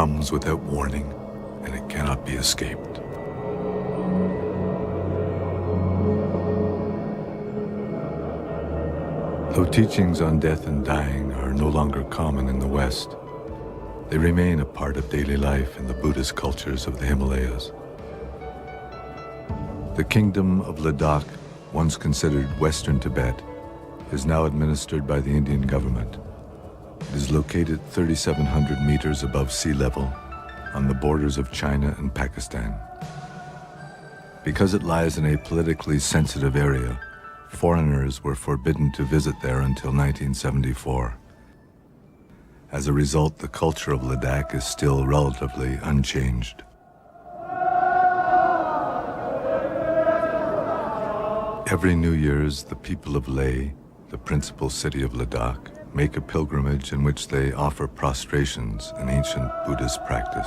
comes without warning, and it cannot be escaped. Though teachings on death and dying are no longer common in the West, they remain a part of daily life in the Buddhist cultures of the Himalayas. The kingdom of Ladakh, once considered Western Tibet, is now administered by the Indian government. It is located 3,700 meters above sea level on the borders of China and Pakistan. Because it lies in a politically sensitive area, foreigners were forbidden to visit there until 1974. As a result, the culture of Ladakh is still relatively unchanged. Every New Year's, the people of Leh, the principal city of Ladakh, make a pilgrimage in which they offer prostrations, an ancient Buddhist practice.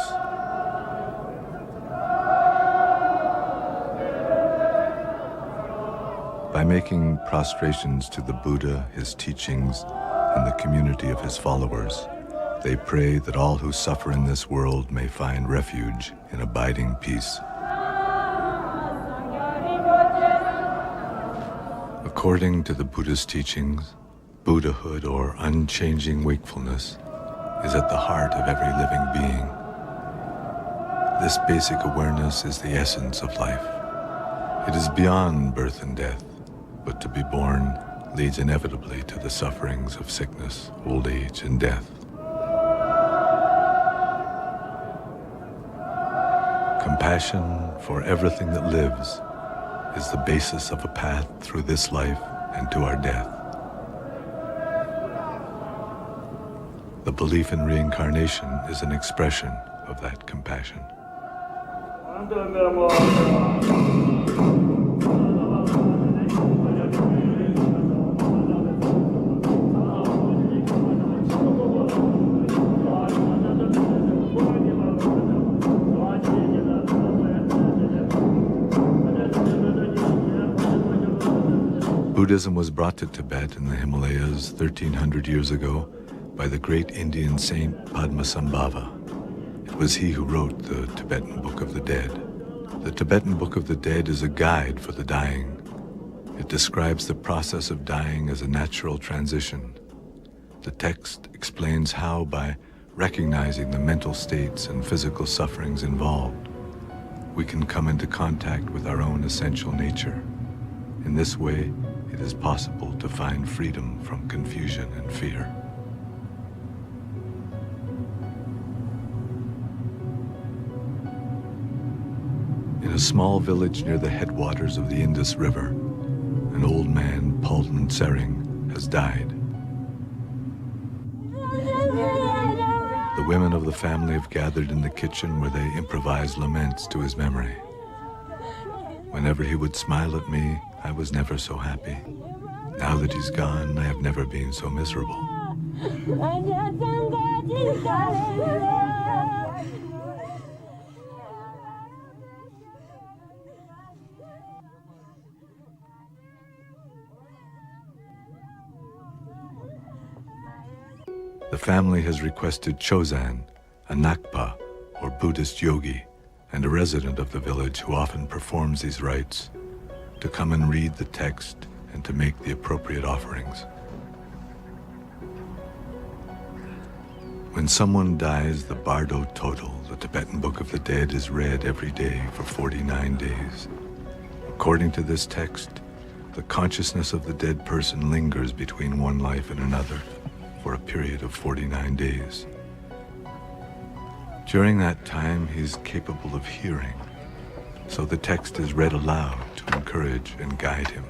By making prostrations to the Buddha, his teachings, and the community of his followers, they pray that all who suffer in this world may find refuge in abiding peace. According to the Buddhist teachings, Buddhahood, or unchanging wakefulness, is at the heart of every living being. This basic awareness is the essence of life. It is beyond birth and death, but to be born leads inevitably to the sufferings of sickness, old age, and death. Compassion for everything that lives is the basis of a path through this life and to our death. The belief in reincarnation is an expression of that compassion. Buddhism was brought to Tibet in the Himalayas 1,300 years ago by the great Indian saint Padmasambhava. It was he who wrote the Tibetan Book of the Dead. The Tibetan Book of the Dead is a guide for the dying. It describes the process of dying as a natural transition. The text explains how, by recognizing the mental states and physical sufferings involved, we can come into contact with our own essential nature. In this way, it is possible to find freedom from confusion and fear. In a small village near the headwaters of the Indus River, an old man, Palden Sering, has died. The women of the family have gathered in the kitchen where they improvise laments to his memory. Whenever he would smile at me, I was never so happy. Now that he's gone, I have never been so miserable. The family has requested Chozan, a Nakpa, or Buddhist yogi, and a resident of the village who often performs these rites, to come and read the text and to make the appropriate offerings. When someone dies, the Bardo Total, the Tibetan Book of the Dead, is read every day for 49 days. According to this text, the consciousness of the dead person lingers between one life and another for a period of 49 days. During that time, he's capable of hearing, so the text is read aloud to encourage and guide him.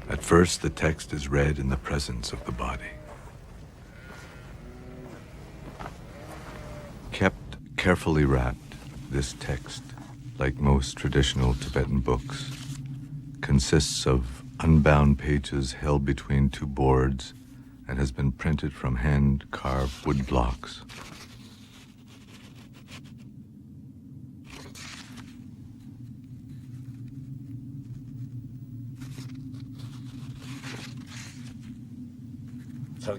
At first, the text is read in the presence of the body. Kept carefully wrapped, this text, like most traditional Tibetan books, consists of unbound pages held between two boards and has been printed from hand-carved wood blocks. O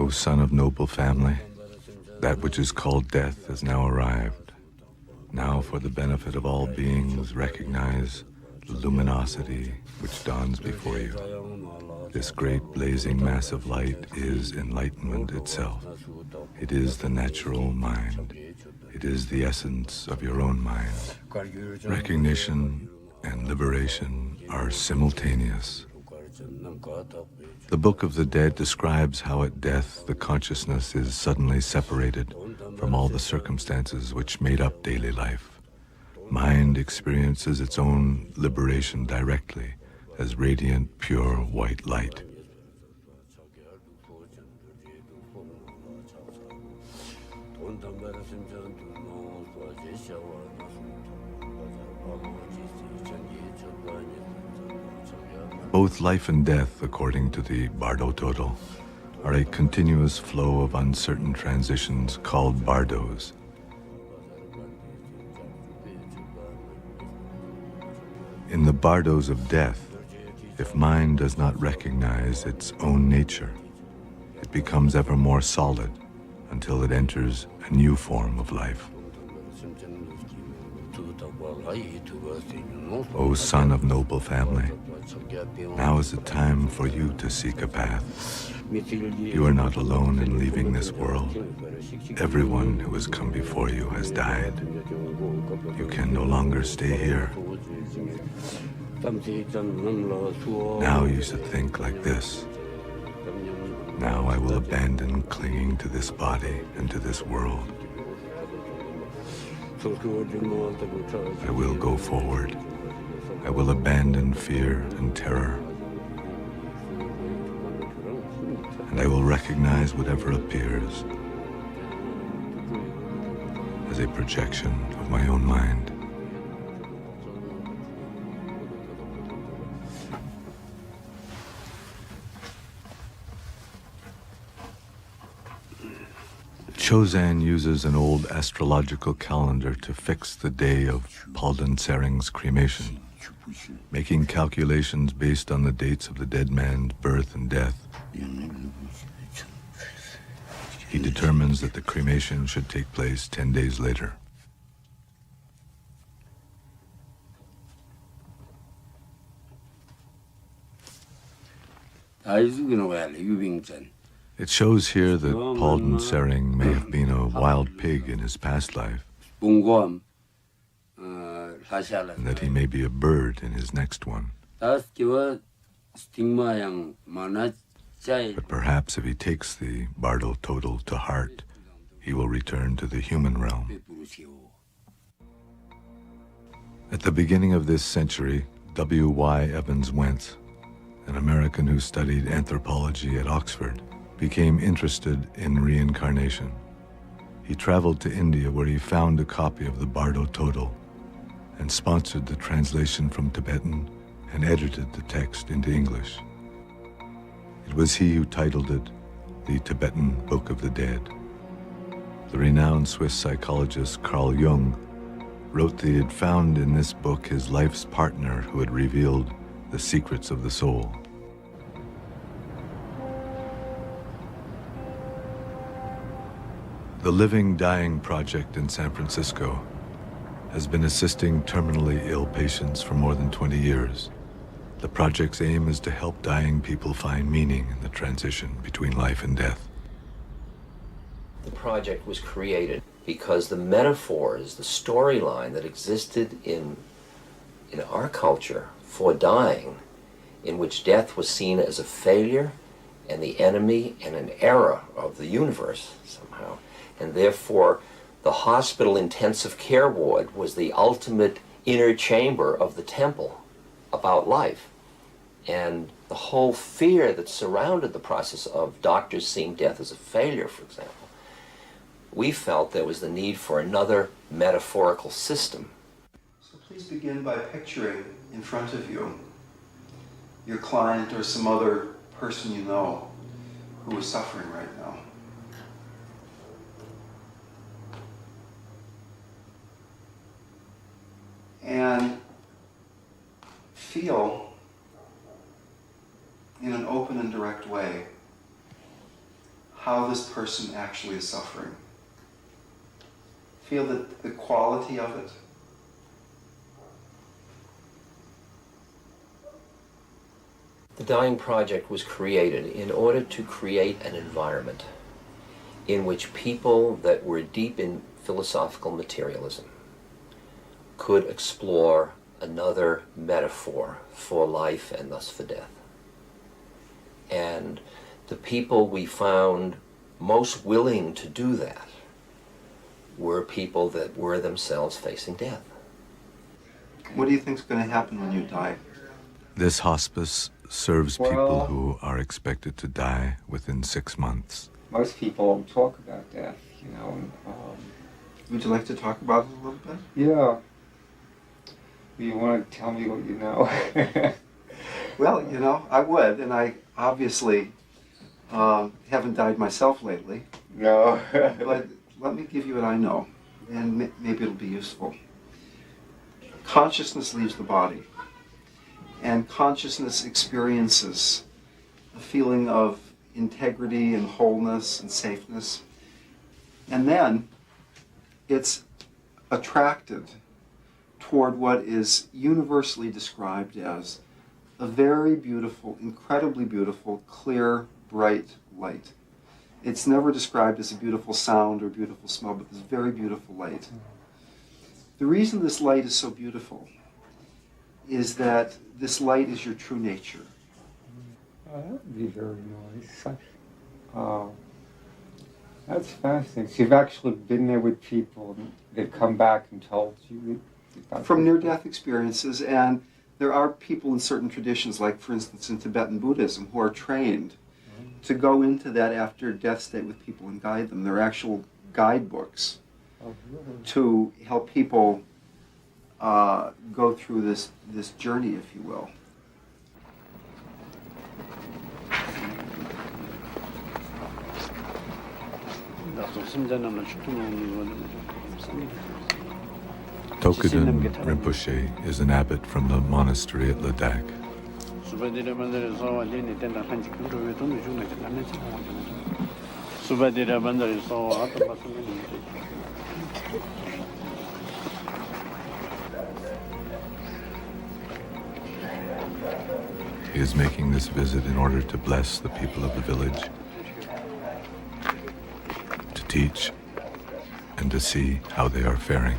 son of noble family, that which is called death has now arrived. Now, for the benefit of all beings, recognize the luminosity which dawns before you. This great blazing mass of light is enlightenment itself. It is the natural mind. It is the essence of your own mind. Recognition and liberation are simultaneous. The Book of the Dead describes how at death the consciousness is suddenly separated from all the circumstances which made up daily life. Mind experiences its own liberation directly as radiant, pure white light. Both life and death, according to the Bardo Total, are a continuous flow of uncertain transitions called bardos. In the bardos of death, if mind does not recognize its own nature, it becomes ever more solid until it enters a new form of life. O son of noble family, now is the time for you to seek a path. You are not alone in leaving this world. Everyone who has come before you has died. You can no longer stay here. Now you should think like this. Now I will abandon clinging to this body and to this world. I will go forward. I will abandon fear and terror. And I will recognize whatever appears as a projection of my own mind. Chozan uses an old astrological calendar to fix the day of Palden Sering's cremation, making calculations based on the dates of the dead man's birth and death. He determines that the cremation should take place 10 days later. It shows here that Palden Sering may have been a wild pig in his past life, and that he may be a bird in his next one. But perhaps if he takes the Bardo Total to heart, he will return to the human realm. At the beginning of this century, W.Y. Evans Wentz, an American who studied anthropology at Oxford, became interested in reincarnation. He traveled to India where he found a copy of the Bardo Total and sponsored the translation from Tibetan and edited the text into English. It was he who titled it the Tibetan Book of the Dead. The renowned Swiss psychologist Carl Jung wrote that he had found in this book his life's partner who had revealed the secrets of the soul. The Living Dying Project in San Francisco has been assisting terminally ill patients for more than 20 years. The project's aim is to help dying people find meaning in the transition between life and death. The project was created because the metaphors, the storyline that existed in our culture for dying, in which death was seen as a failure and the enemy and an error of the universe somehow, and therefore the hospital intensive care ward was the ultimate inner chamber of the temple about life. And the whole fear that surrounded the process of doctors seeing death as a failure, for example, we felt there was the need for another metaphorical system. So please begin by picturing in front of you your client or some other person you know who is suffering right now. And in an open and direct way how this person actually is suffering. Feel the quality of it. The Dying Project was created in order to create an environment in which people that were deep in philosophical materialism could explore another metaphor for life and thus for death. And the people we found most willing to do that were people that were themselves facing death. What do you think is going to happen when you die? This hospice serves people Well, who are expected to die within 6 months. most people talk about death, Would you like to talk about it a little bit? yeah. You want to tell me what you know? Well, I would, and I obviously haven't died myself lately, No. but let me give you what I know, and maybe it'll be useful. Consciousness leaves the body, and consciousness experiences a feeling of integrity and wholeness and safeness, and then it's attracted toward what is universally described as a very beautiful, incredibly beautiful, clear, bright light. It's never described as a beautiful sound or beautiful smell, but this very beautiful light. The reason this light is so beautiful is that this light is your true nature. That would be very nice. That's fascinating. So you've actually been there with people, and they've come back and told you about From this? near-death experiences, and there are people in certain traditions, like for instance in Tibetan Buddhism, who are trained to go into that after-death state with people and guide them. There are actual guidebooks Oh, really? to help people go through this journey, if you will. Tokuden Rinpoche is an abbot from the monastery at Ladakh. He is making this visit in order to bless the people of the village, to teach, and to see how they are faring.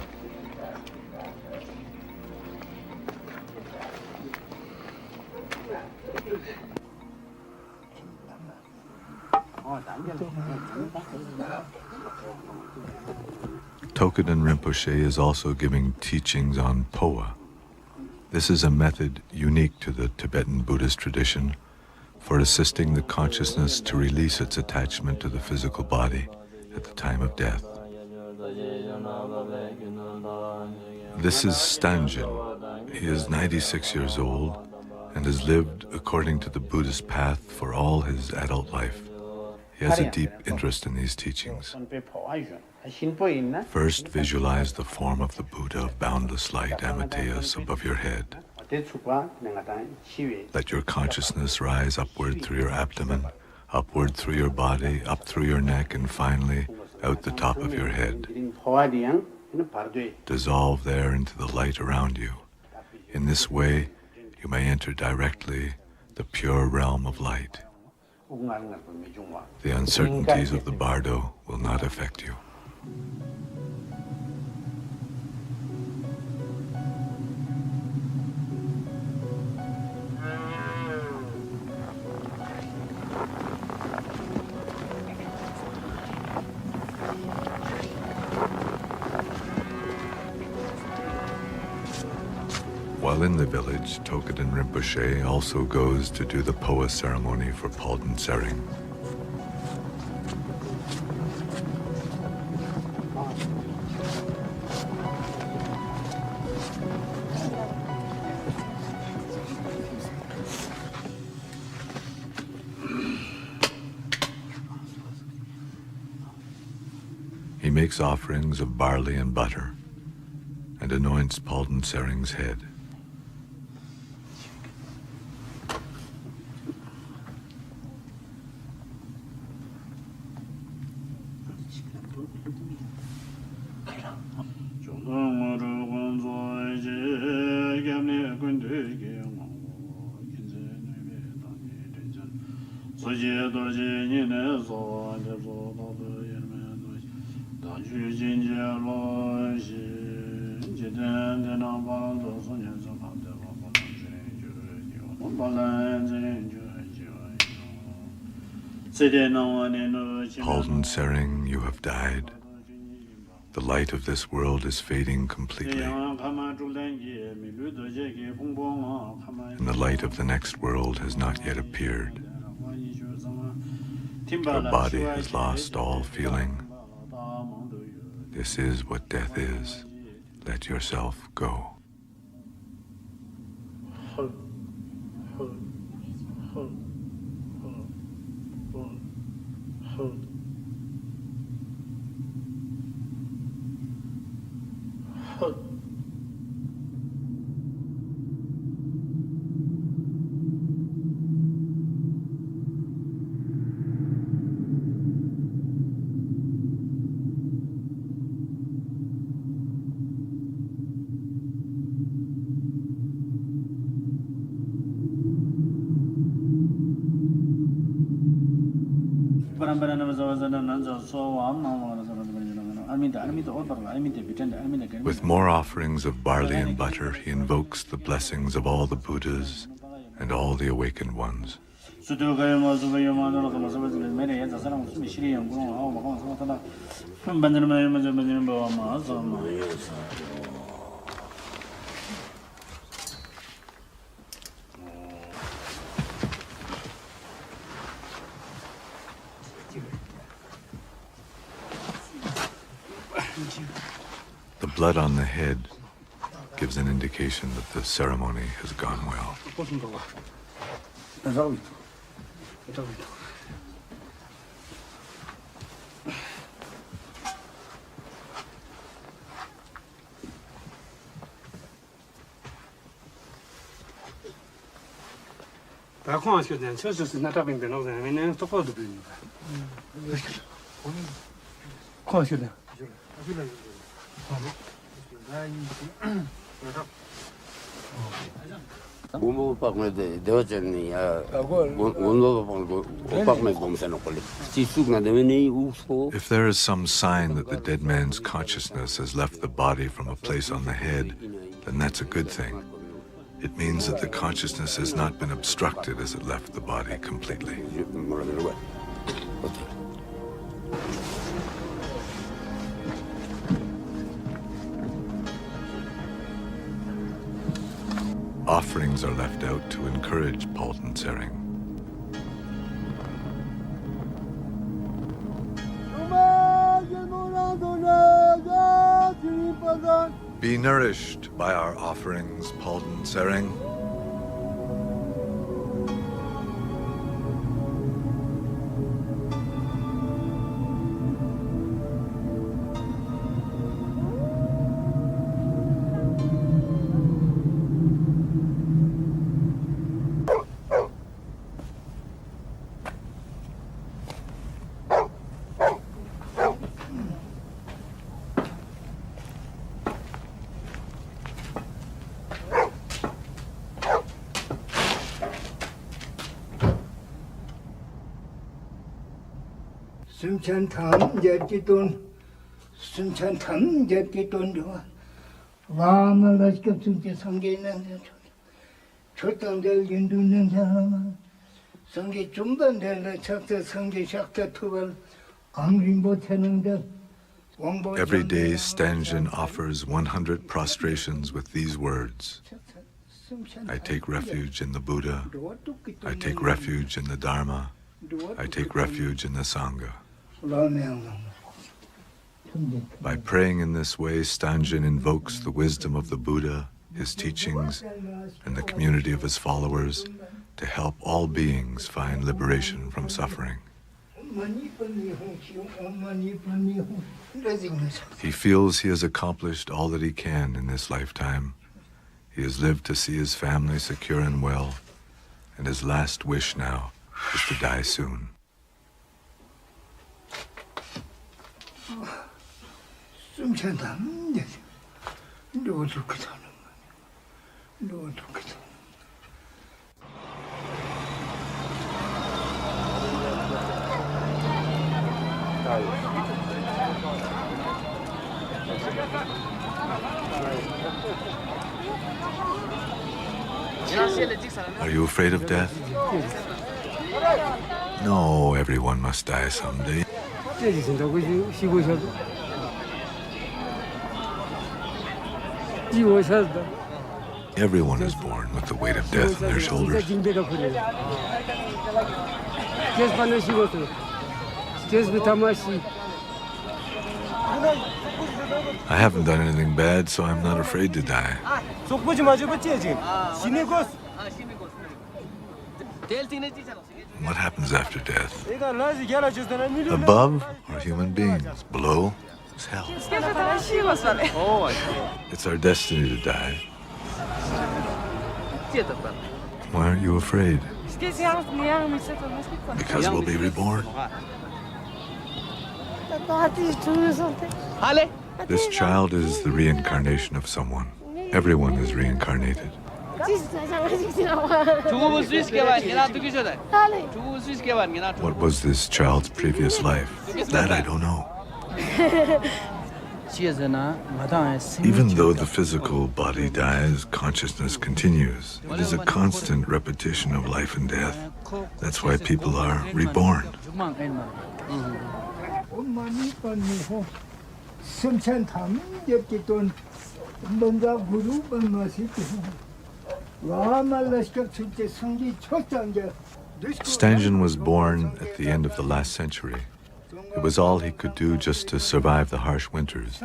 Tokuden Rinpoche is also giving teachings on Poa. This is a method unique to the Tibetan Buddhist tradition for assisting the consciousness to release its attachment to the physical body at the time of death. This is Stanjin. He is 96 years old and has lived according to the Buddhist path for all his adult life. He has a deep interest in these teachings. First, visualize the form of the Buddha of boundless light, Amateus, above your head. Let your consciousness rise upward through your abdomen, upward through your body, up through your neck, and finally out the top of your head. Dissolve there into the light around you. In this way, you may enter directly the pure realm of light. The uncertainties of the bardo will not affect you. While in the village, Tokuden Rinpoche also goes to do the Poa ceremony for Palden Sering. He makes offerings of barley and butter and anoints Palden Sering's head. Palden Sering, you have died. The light of this world is fading completely. And the light of the next world has not yet appeared. Your body has lost all feeling. This is what death is. Let yourself go. With more offerings of barley and butter, he invokes the blessings of all the Buddhas and all the awakened ones. The blood on the head gives an indication that the ceremony has gone well. If there is some sign that the dead man's consciousness has left the body from a place on the head, then that's a good thing. It means that the consciousness has not been obstructed as it left the body completely. Offerings are left out to encourage Palden Sering. Be nourished by our offerings, Palden Sering. Sunchantam Jetitun Sunchantam Jetitun Lama Lashka Suncha Sanganan Chotandel Yindunan Salama Sangi Chumbandel Chakta Sangi Shakta Tuval Angrimbo Tenandel. Every day, Stangen offers 100 prostrations with these words: I take refuge in the Buddha, I take refuge in the Dharma, I take refuge in the Sangha. By praying in this way, Stangen invokes the wisdom of the Buddha, his teachings, and the community of his followers to help all beings find liberation from suffering. He feels he has accomplished all that he can in this lifetime. He has lived to see his family secure and well, and his last wish now is to die soon. Are you afraid of death? No, everyone must die someday. Everyone is born with the weight of death on their shoulders. I haven't done anything bad, so I'm not afraid to die. What happens after death? Above are human beings. Below is hell. It's our destiny to die. Why aren't you afraid? Because we'll be reborn. This child is the reincarnation of someone. Everyone is reincarnated. What was this child's previous life? That I don't know. Even though the physical body dies, consciousness continues. It is a constant repetition of life and death. That's why people are reborn. Stangen was born at the end of the last century. It was all he could do just to survive the harsh winters.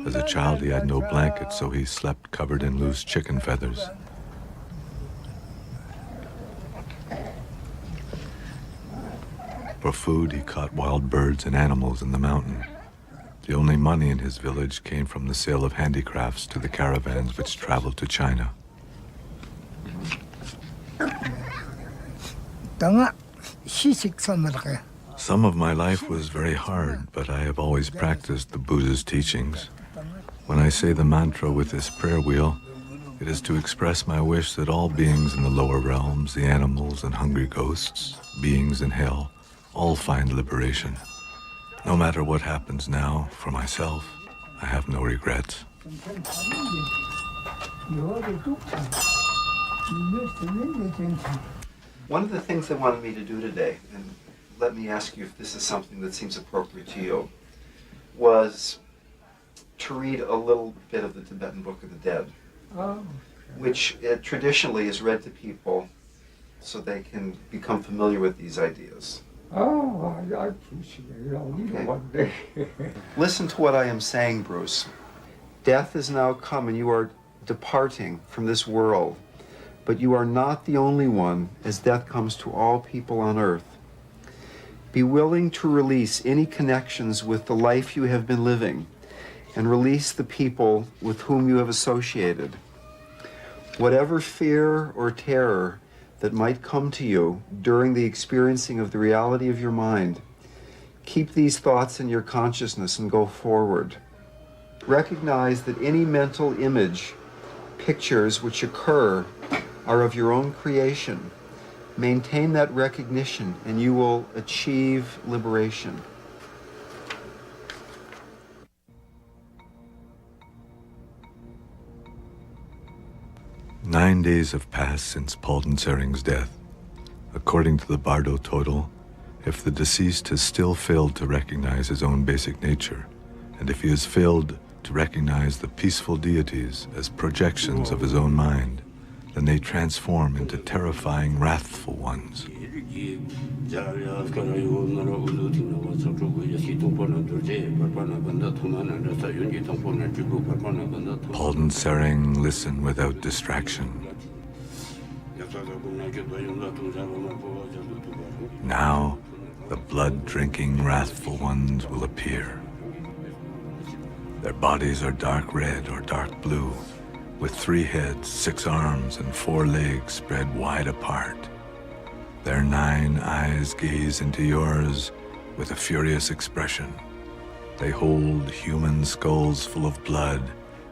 As a child, he had no blanket, so he slept covered in loose chicken feathers. For food, he caught wild birds and animals in the mountain. The only money in his village came from the sale of handicrafts to the caravans which traveled to China. Some of my life was very hard, but I have always practiced the Buddha's teachings. When I say the mantra with this prayer wheel, it is to express my wish that all beings in the lower realms, the animals and hungry ghosts, beings in hell, all find liberation. No matter what happens now, for myself, I have no regrets. One of the things they wanted me to do today, and let me ask you if this is something that seems appropriate to you, was to read a little bit of the Tibetan Book of the Dead, which traditionally is read to people so they can become familiar with these ideas. Oh, I appreciate it. I'll read it one day. Listen to what I am saying, Bruce. Death is now come and you are departing from this world, but you are not the only one, as death comes to all people on earth. Be willing to release any connections with the life you have been living and release the people with whom you have associated. Whatever fear or terror that might come to you during the experiencing of the reality of your mind, keep these thoughts in your consciousness and go forward. Recognize that any mental image, pictures which occur are of your own creation. Maintain that recognition and you will achieve liberation. "9 days have passed since Palden Sering's death. According to the Bardo total, if the deceased has still failed to recognize his own basic nature, and if he has failed to recognize the peaceful deities as projections of his own mind, then they transform into terrifying, wrathful ones. Palden Sering listened without distraction. Now, the blood-drinking, wrathful ones will appear. Their bodies are dark red or dark blue, with 3 heads, 6 arms, and 4 legs spread wide apart. Their 9 eyes gaze into yours with a furious expression. They hold human skulls full of blood,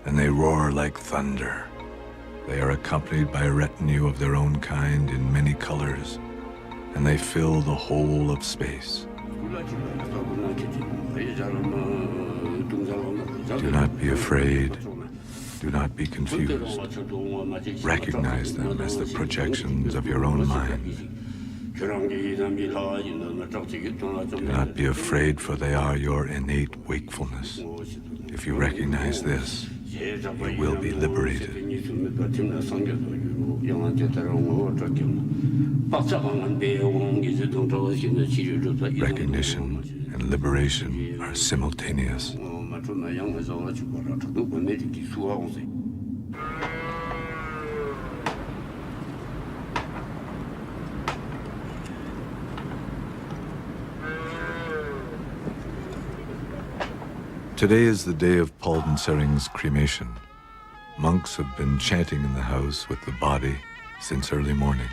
and they roar like thunder. They are accompanied by a retinue of their own kind in many colors, and they fill the whole of space. Do not be afraid. Do not be confused. Recognize them as the projections of your own mind. Do not be afraid, for they are your innate wakefulness. If you recognize this, you will be liberated. Recognition and liberation are simultaneous. Today is the day of Palden Sering's cremation. Monks have been chanting in the house with the body since early morning.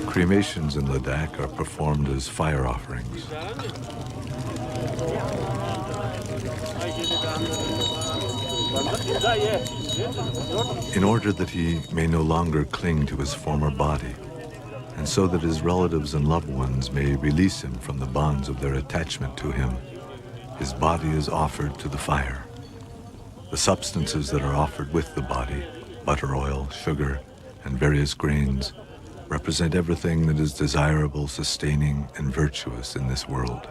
Cremations in Ladakh are performed as fire offerings. In order that he may no longer cling to his former body, and so that his relatives and loved ones may release him from the bonds of their attachment to him, his body is offered to the fire. The substances that are offered with the body, butter, oil, sugar, and various grains, represent everything that is desirable, sustaining, and virtuous in this world.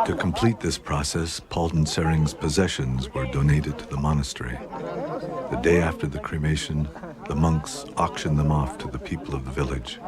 To complete this process, Palden Sering's possessions were donated to the monastery. The day after the cremation, the monks auctioned them off to the people of the village.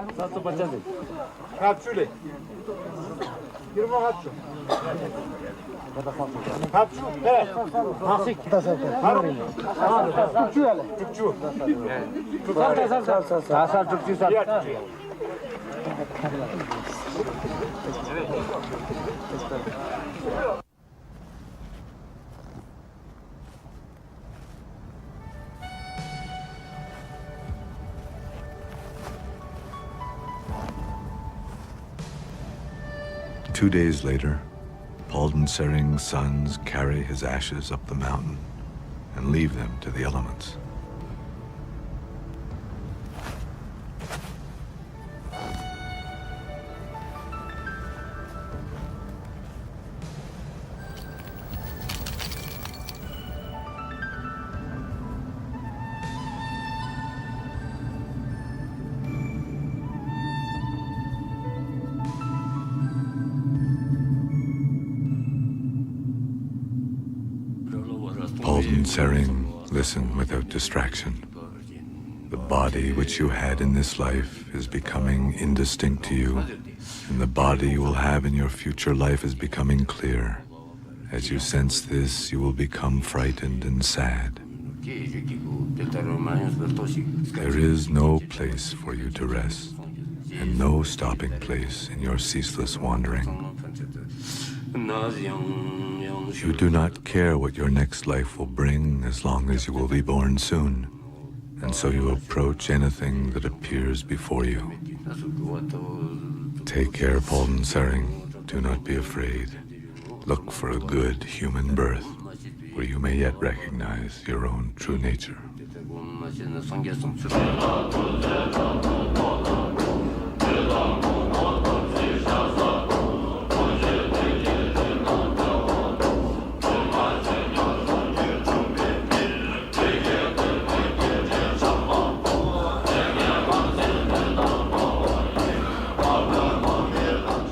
Two days later, Palden Sering's sons carry his ashes up the mountain and leave them to the elements. Paulden Sering, listen without distraction. The body which you had in this life is becoming indistinct to you, and the body you will have in your future life is becoming clear. As you sense this, you will become frightened and sad. There is no place for you to rest, and no stopping place in your ceaseless wandering. You do not care what your next life will bring as long as you will be born soon, and so you approach anything that appears before you. Take care, Paulden Sering. Do not be afraid. Look for a good human birth, where you may yet recognize your own true nature.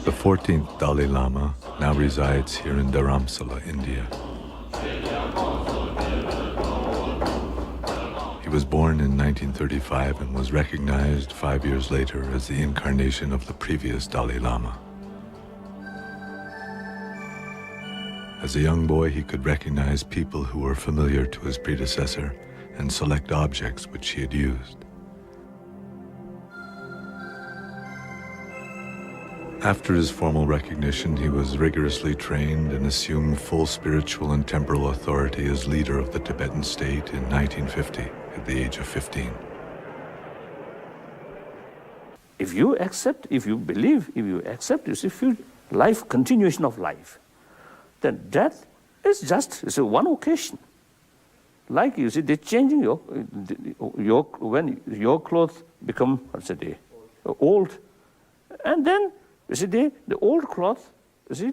The 14th Dalai Lama now resides here in Dharamsala, India. He was born in 1935 and was recognized 5 years later as the incarnation of the previous Dalai Lama. As a young boy, he could recognize people who were familiar to his predecessor and select objects which he had used. After his formal recognition, he was rigorously trained and assumed full spiritual and temporal authority as leader of the Tibetan state in 1950 at the age of 15. If you accept, if you believe, if you accept, you see, life, continuation of life, then death is just one occasion. Like you see, they're changing when your clothes become, old, and then you see, the old cloth, you see,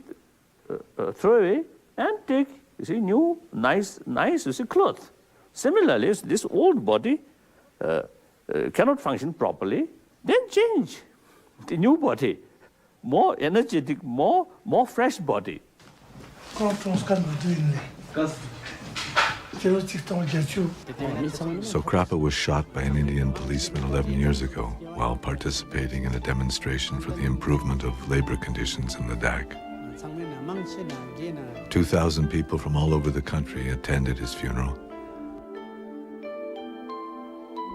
throw away and take, you see, new, nice, you see, cloth. Similarly, this old body cannot function properly, then change the new body, more energetic, more fresh body. Sokrapa was shot by an Indian policeman 11 years ago while participating in a demonstration for the improvement of labor conditions in Ladakh. 2,000 people from all over the country attended his funeral.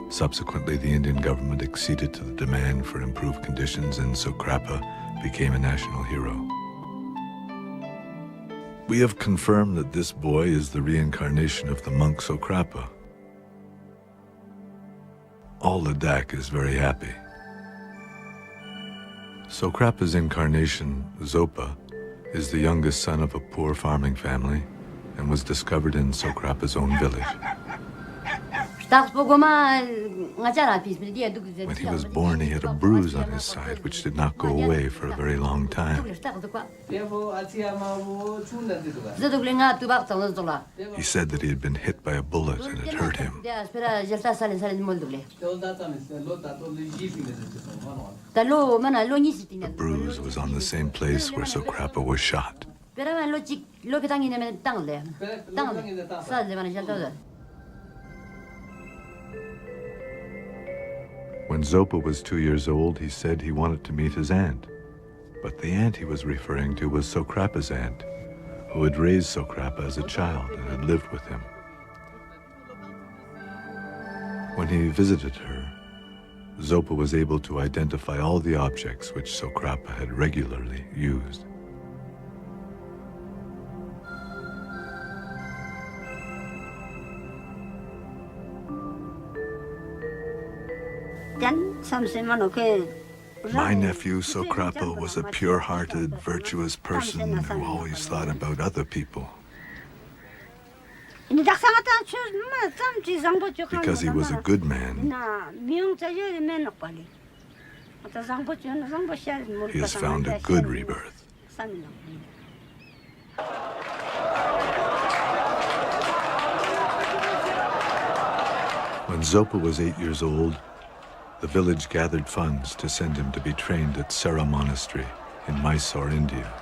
Subsequently, the Indian government acceded to the demand for improved conditions, and Sokrapa became a national hero. We have confirmed that this boy is the reincarnation of the monk Sokrapa. All Ladakh is very happy. Sokrapa's incarnation, Zopa, is the youngest son of a poor farming family and was discovered in Sokrapa's own village. When he was born, he had a bruise on his side which did not go away for a very long time. He said that he had been hit by a bullet and it hurt him. The bruise was on the same place where Sokrapa was shot. When Zopa was 2 years old, he said he wanted to meet his aunt. But the aunt he was referring to was Sokrapa's aunt, who had raised Sokrapa as a child and had lived with him. When he visited her, Zopa was able to identify all the objects which Sokrapa had regularly used. My nephew Sokrapa was a pure-hearted, virtuous person who always thought about other people. Because he was a good man, he has found a good rebirth. When Zopa was 8 years old, the village gathered funds to send him to be trained at Sera Monastery in Mysore, India.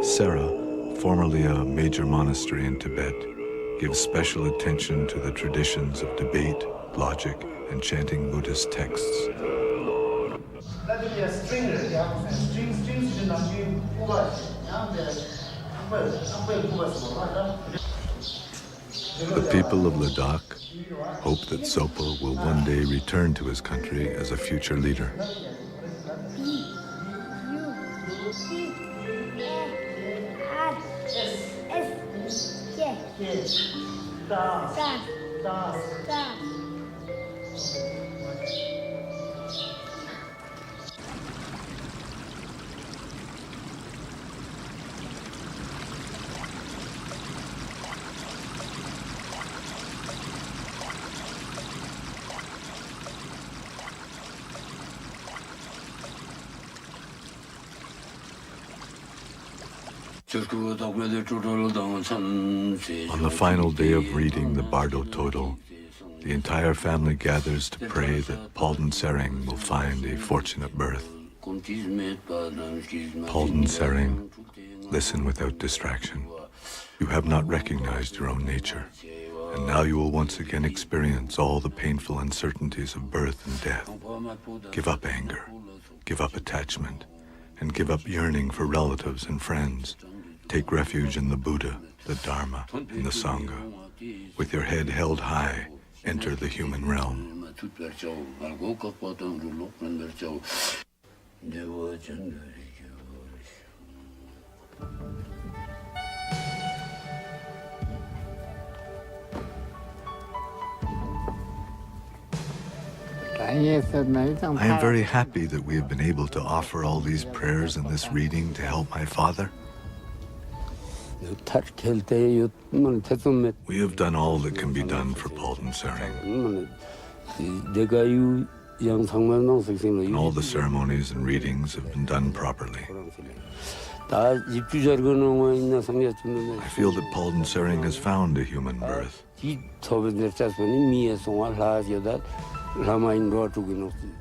Sera, formerly a major monastery in Tibet, gives special attention to the traditions of debate, logic, and chanting Buddhist texts. The people of Ladakh hope that Zopa will one day return to his country as a future leader. On the final day of reading the Bardo Total, the entire family gathers to pray that Palden Sering will find a fortunate birth. Palden Sering, listen without distraction. You have not recognized your own nature, and now you will once again experience all the painful uncertainties of birth and death. Give up anger, give up attachment, and give up yearning for relatives and friends. Take refuge in the Buddha, the Dharma, and the Sangha. With your head held high, enter the human realm. I am very happy that we have been able to offer all these prayers and this reading to help my father. We have done all that can be done for Palden Sering. And all the ceremonies and readings have been done properly. I feel that Palden Sering has found a human birth.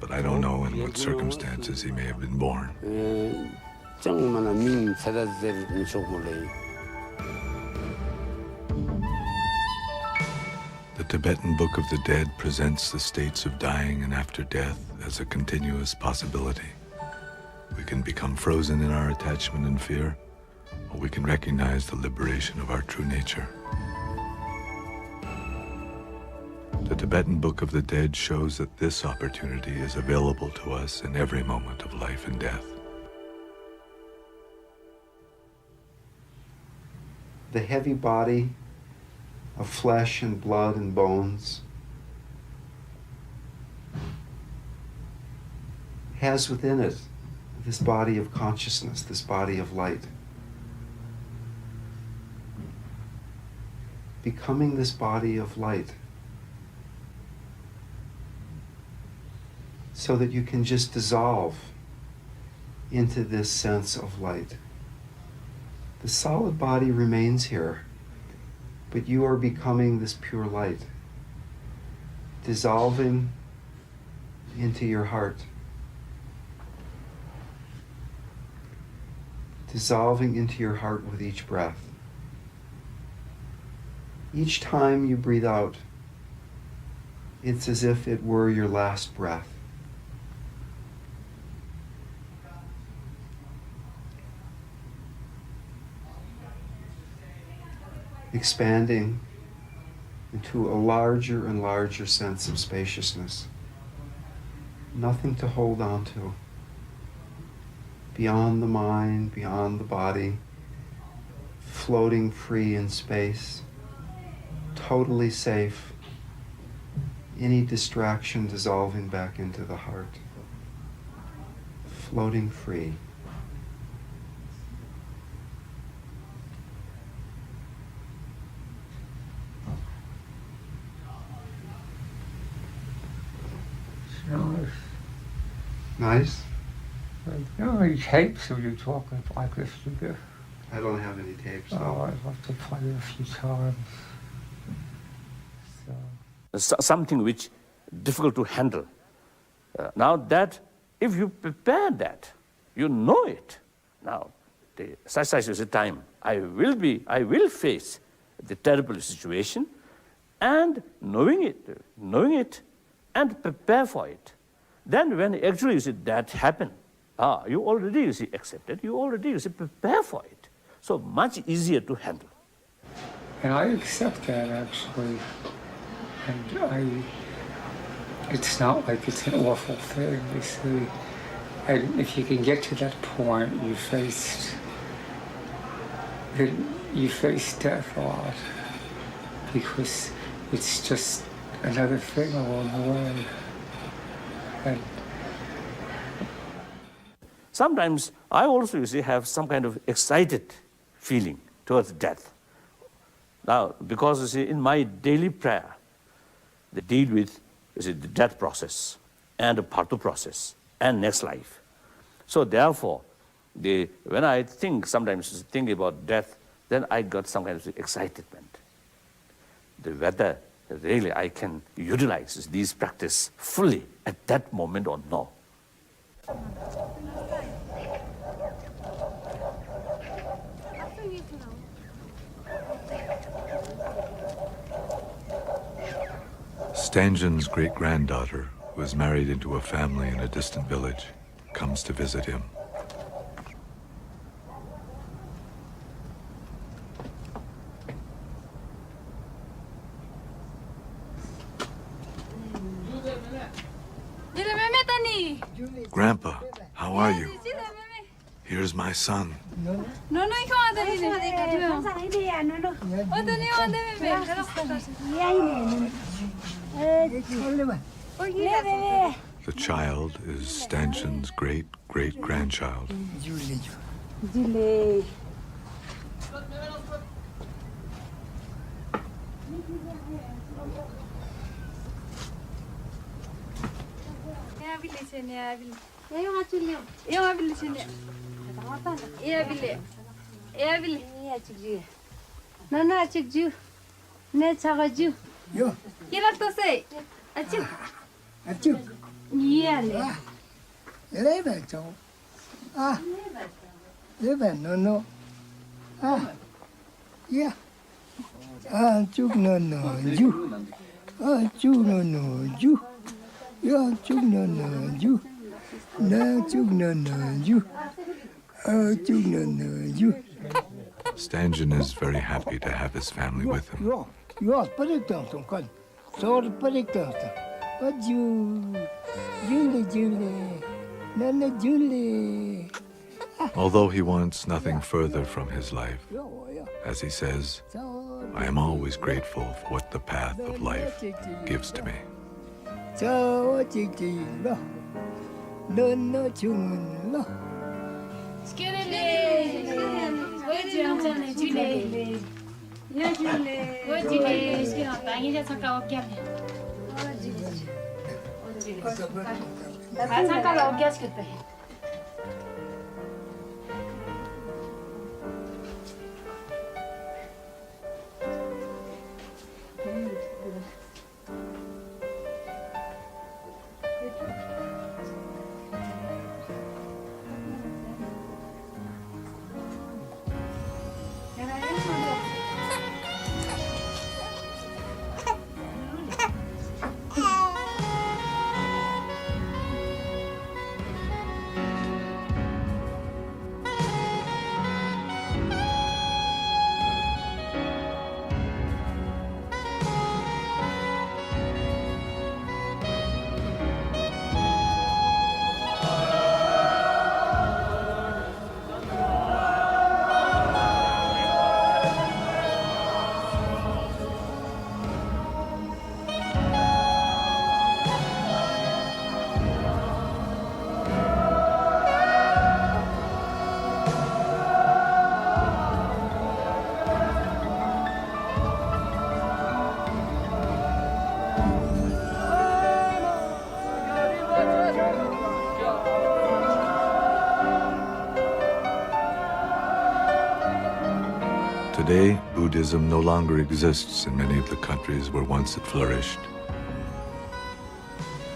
But I don't know in what circumstances he may have been born. The Tibetan Book of the Dead presents the states of dying and after death as a continuous possibility. We can become frozen in our attachment and fear, or we can recognize the liberation of our true nature. The Tibetan Book of the Dead shows that this opportunity is available to us in every moment of life and death. The heavy body of flesh and blood and bones has within it this body of consciousness, this body of light. Becoming this body of light so that you can just dissolve into this sense of light. The solid body remains here, but you are becoming this pure light, dissolving into your heart, dissolving into your heart with each breath. Each time you breathe out, it's as if it were your last breath. Expanding into a larger and larger sense of spaciousness. Nothing to hold on to. Beyond the mind, beyond the body, floating free in space, totally safe, any distraction dissolving back into the heart, floating free. Nice? You know any tapes of you talking like this to this? I don't have any tapes, Oh, no. I'd love to play it a few times. So. Something which difficult to handle. Now that, if you prepare that, you know it. Now, such is the time. I will face the terrible situation, and knowing it, and prepare for it. Then when actually that happen, you already accepted, you already prepare for it. So much easier to handle. And I accept that actually. And it's not like it's an awful thing, you see. And if you can get to that point, you face death a lot. Because it's just another thing along the way. And sometimes I also, have some kind of excited feeling towards death. Now, because, in my daily prayer, they deal with, the death process and the partha process and next life. So therefore, when I sometimes think about death, then I got some kind of excitement. Whether really I can utilize these practice fully at that moment or no. Stangen's great-granddaughter, who was married into a family in a distant village, comes to visit him. Grandpa, how are you? Here's my son. The child is Stangen's great-great-grandchild. Stangen is very happy to have his family with him. Although he wants nothing further from his life, as he says, I am always grateful for what the path of life gives to me. Today, Buddhism no longer exists in many of the countries where once it flourished.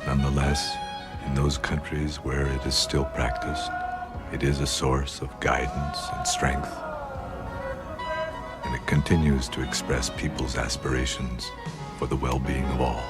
Nonetheless, in those countries where it is still practiced, it is a source of guidance and strength, and it continues to express people's aspirations for the well-being of all.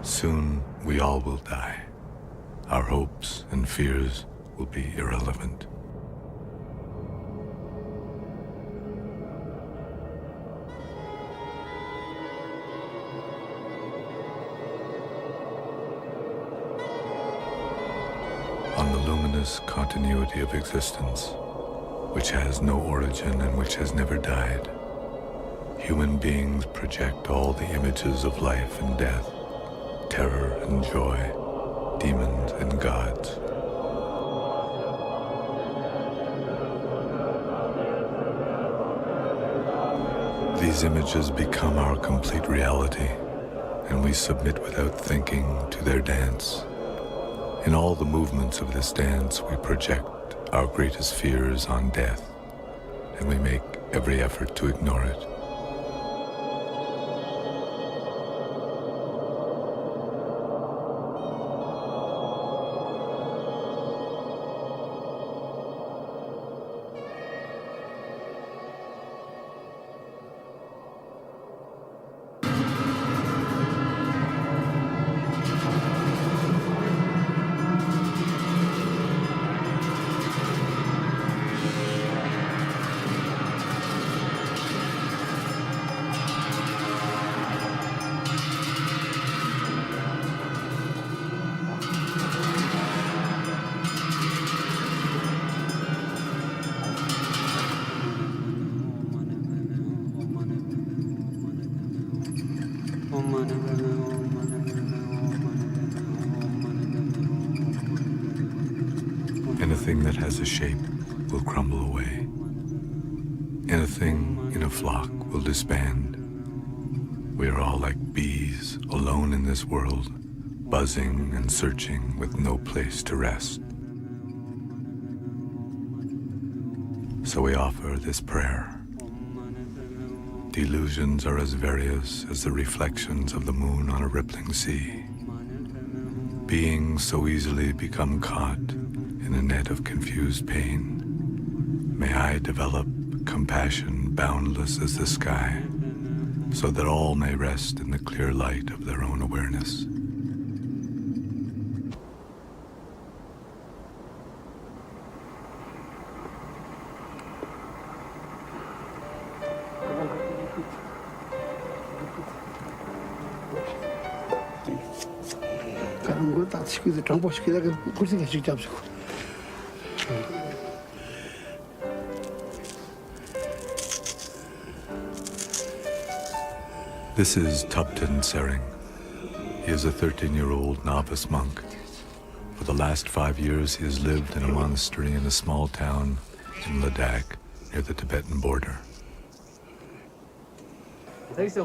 Soon we all will die. Our hopes and fears will be irrelevant. On the luminous continuity of existence, which has no origin and which has never died, human beings project all the images of life and death, terror and joy, demons and gods. These images become our complete reality, and we submit without thinking to their dance. In all the movements of this dance, we project our greatest fears on death, and we make every effort to ignore it. Anything that has a shape will crumble away. Anything in a flock will disband. We are all like bees, alone in this world, buzzing and searching with no place to rest. So we offer this prayer. Delusions are as various as the reflections of the moon on a rippling sea. Beings so easily become caught in a net of confused pain. May I develop compassion boundless as the sky, so that all may rest in the clear light of their own awareness. This is Tibetan Sering. He is a 13-year-old novice monk. For the last 5 years, he has lived in a monastery in a small town in Ladakhi near the Tibetan border. This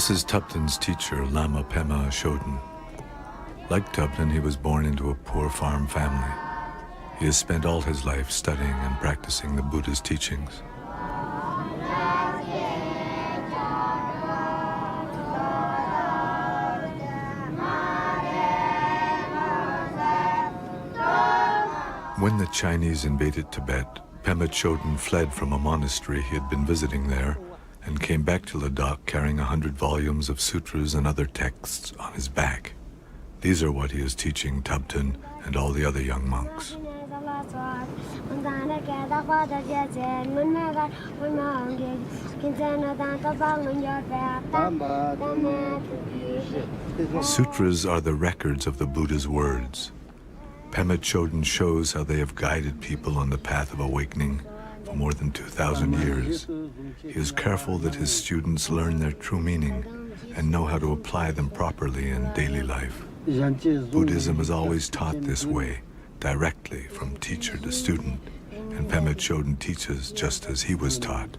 is Tupten's teacher, Lama Pema Shoden. Like Tupten, he was born into a poor farm family. He has spent all his life studying and practicing the Buddha's teachings. When the Chinese invaded Tibet, Pema Chodron fled from a monastery he had been visiting there and came back to Ladakh carrying 100 volumes of sutras and other texts on his back. These are what he is teaching Tupten and all the other young monks. Sutras are the records of the Buddha's words. Pema Chodron shows how they have guided people on the path of awakening for more than 2,000 years. He is careful that his students learn their true meaning and know how to apply them properly in daily life. Buddhism is always taught this way, directly from teacher to student, and Pema Chodron teaches just as he was taught.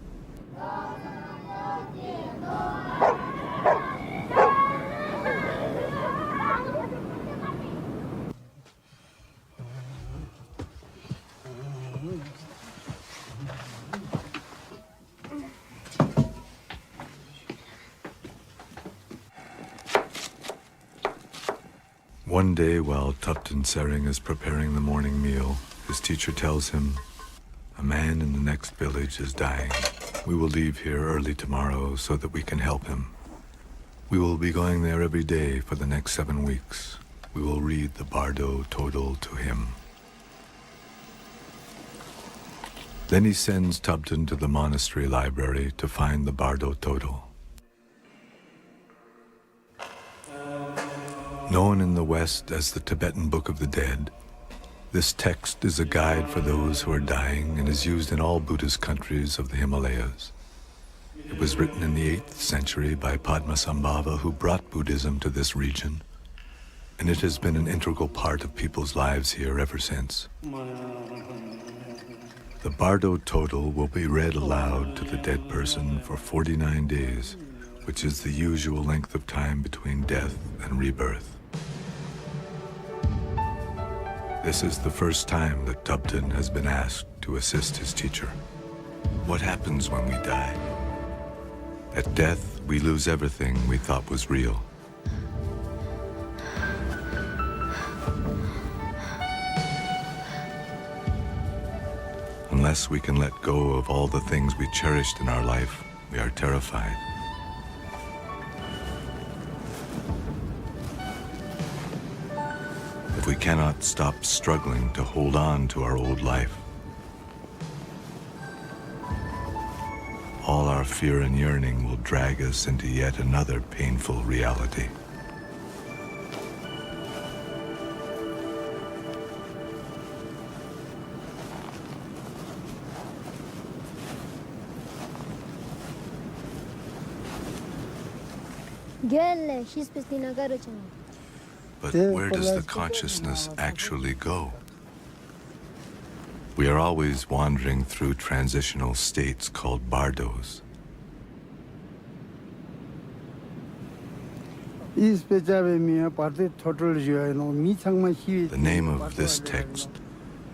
One day, while Tupten Sering is preparing the morning meal, his teacher tells him, "A man in the next village is dying. We will leave here early tomorrow so that we can help him. We will be going there every day for the next 7 weeks. We will read the Bardo Total to him." Then he sends Tupten to the monastery library to find the Bardo Total. Known in the West as the Tibetan Book of the Dead, this text is a guide for those who are dying and is used in all Buddhist countries of the Himalayas. It was written in the 8th century by Padmasambhava, who brought Buddhism to this region, and it has been an integral part of people's lives here ever since. The Bardo Total will be read aloud to the dead person for 49 days, which is the usual length of time between death and rebirth. This is the first time that Tupten has been asked to assist his teacher. What happens when we die? At death, we lose everything we thought was real. Unless we can let go of all the things we cherished in our life, we are terrified. If we cannot stop struggling to hold on to our old life, all our fear and yearning will drag us into yet another painful reality. But where does the consciousness actually go? We are always wandering through transitional states called bardos. The name of this text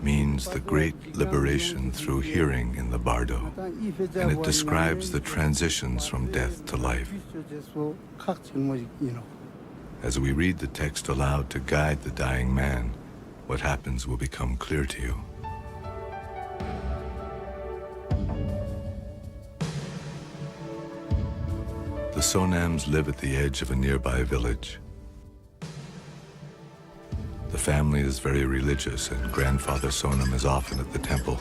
means the great liberation through hearing in the bardo, and it describes the transitions from death to life. As we read the text aloud to guide the dying man, what happens will become clear to you. The Sonams live at the edge of a nearby village. The family is very religious, and Grandfather Sonam is often at the temple.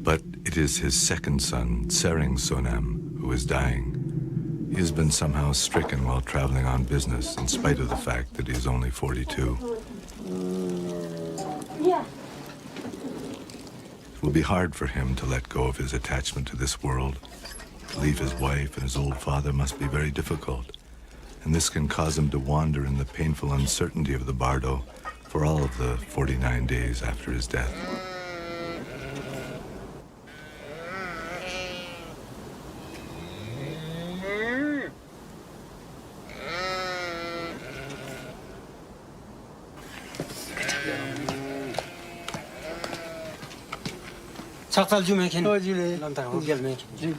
But it is his second son, Sering Sonam, who is dying. He has been somehow stricken while traveling on business, in spite of the fact that he is only 42. will be hard for him to let go of his attachment to this world. To leave his wife and his old father must be very difficult, and this can cause him to wander in the painful uncertainty of the bardo for all of the 49 days after his death. 작살 주면 괜히 런다 오결면 괜히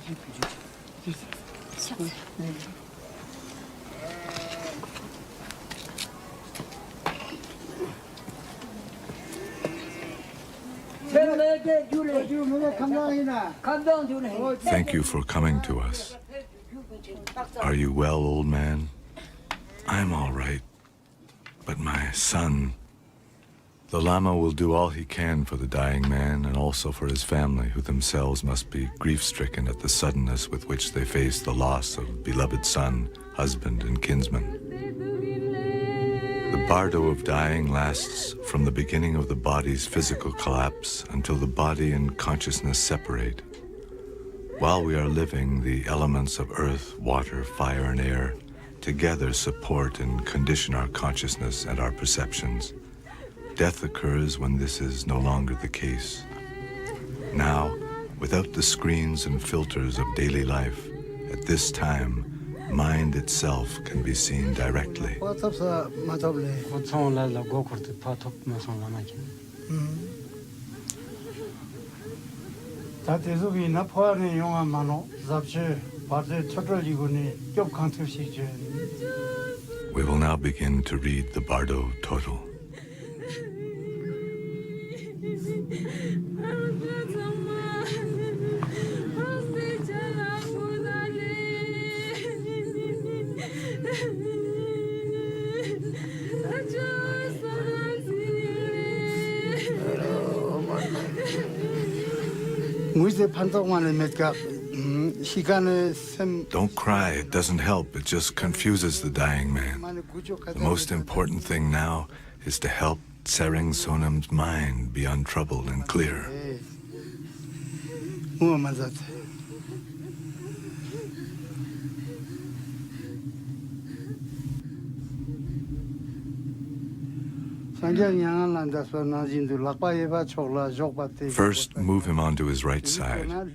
Thank you for coming to us. Are you well, old man? I'm all right. But my son... The Lama will do all he can for the dying man and also for his family, who themselves must be grief-stricken at the suddenness with which they face the loss of beloved son, husband, and kinsman. The bardo of dying lasts from the beginning of the body's physical collapse until the body and consciousness separate. While we are living, the elements of earth, water, fire, and air together support and condition our consciousness and our perceptions. Death occurs when this is no longer the case. Now, without the screens and filters of daily life, at this time, mind itself can be seen directly. We will now begin to read the Bardo Total. Don't cry, it doesn't help, it just confuses the dying man. The most important thing now is to help Tsereng Sonam's mind be untroubled and clear. First, move him onto his right side.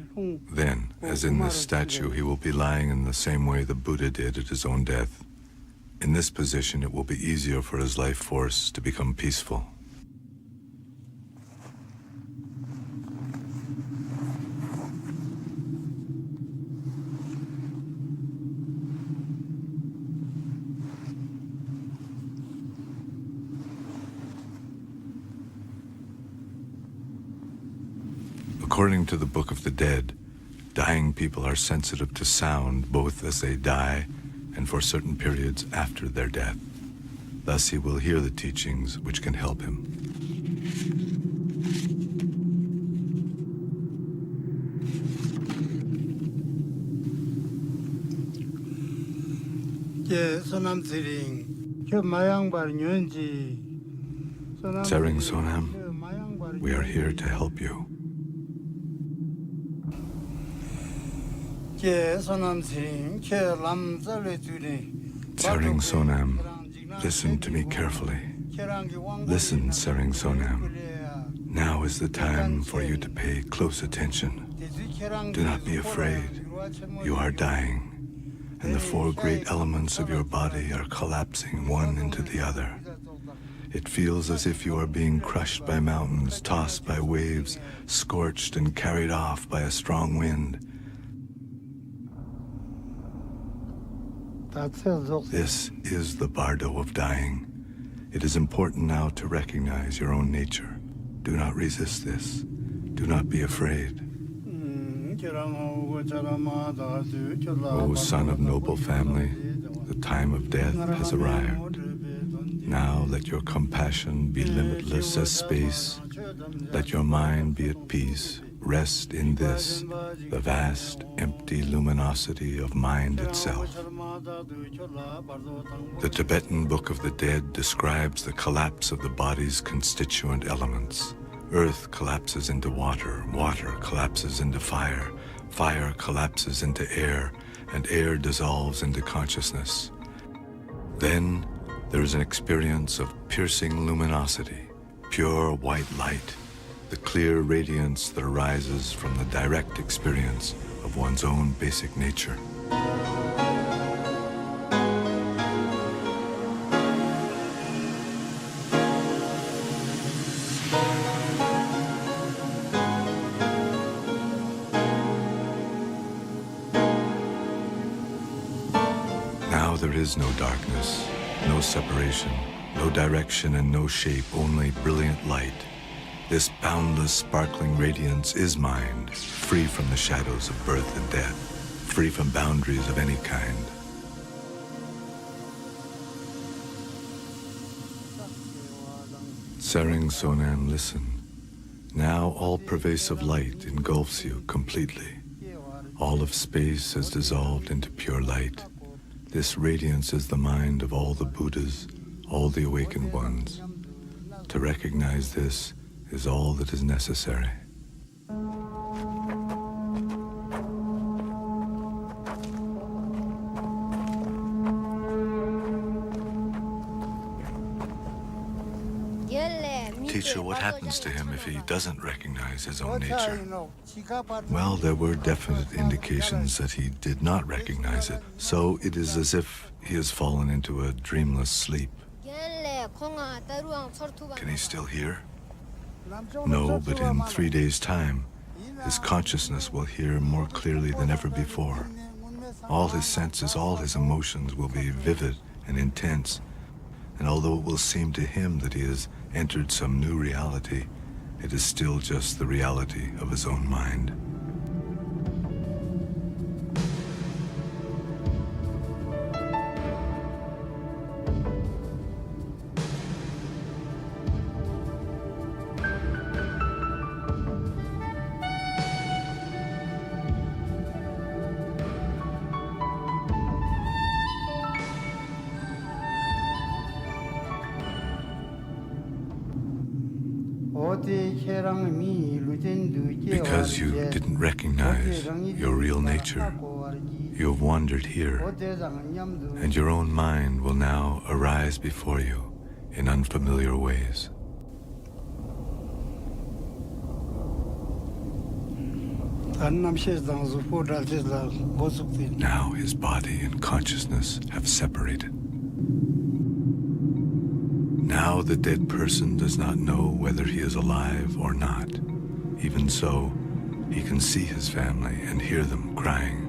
Then, as in this statue, he will be lying in the same way the Buddha did at his own death. In this position, it will be easier for his life force to become peaceful. According to the Book of the Dead, dying people are sensitive to sound both as they die and for certain periods after their death. Thus he will hear the teachings which can help him. Tsereng Sonam, we are here to help you. Tsereng Sonam, listen to me carefully. Listen, Tsereng Sonam. Now is the time for you to pay close attention. Do not be afraid. You are dying, and the four great elements of your body are collapsing one into the other. It feels as if you are being crushed by mountains, tossed by waves, scorched and carried off by a strong wind. This is the bardo of dying. It is important now to recognize your own nature. Do not resist this. Do not be afraid. O son of noble family, the time of death has arrived. Now let your compassion be limitless as space. Let your mind be at peace. Rest in this, the vast, empty luminosity of mind itself. The Tibetan Book of the Dead describes the collapse of the body's constituent elements. Earth collapses into water, water collapses into fire, fire collapses into air, and air dissolves into consciousness. Then there is an experience of piercing luminosity, pure white light, the clear radiance that arises from the direct experience of one's own basic nature. Now there is no darkness, no separation, no direction and no shape, only brilliant light. This boundless, sparkling radiance is mind, free from the shadows of birth and death, free from boundaries of any kind. Sering Sonam, listen. Now all-pervasive light engulfs you completely. All of space has dissolved into pure light. This radiance is the mind of all the Buddhas, all the awakened ones. To recognize this is all that is necessary. Teacher, what happens to him if he doesn't recognize his own nature? Well, there were definite indications that he did not recognize it, so it is as if he has fallen into a dreamless sleep. Can he still hear? No, but in 3 days' time, his consciousness will hear more clearly than ever before. All his senses, all his emotions will be vivid and intense, and although it will seem to him that he has entered some new reality, it is still just the reality of his own mind. Because you didn't recognize your real nature, you have wandered here, and your own mind will now arise before you in unfamiliar ways. Now his body and consciousness have separated. Now the dead person does not know whether he is alive or not. Even so, he can see his family and hear them crying.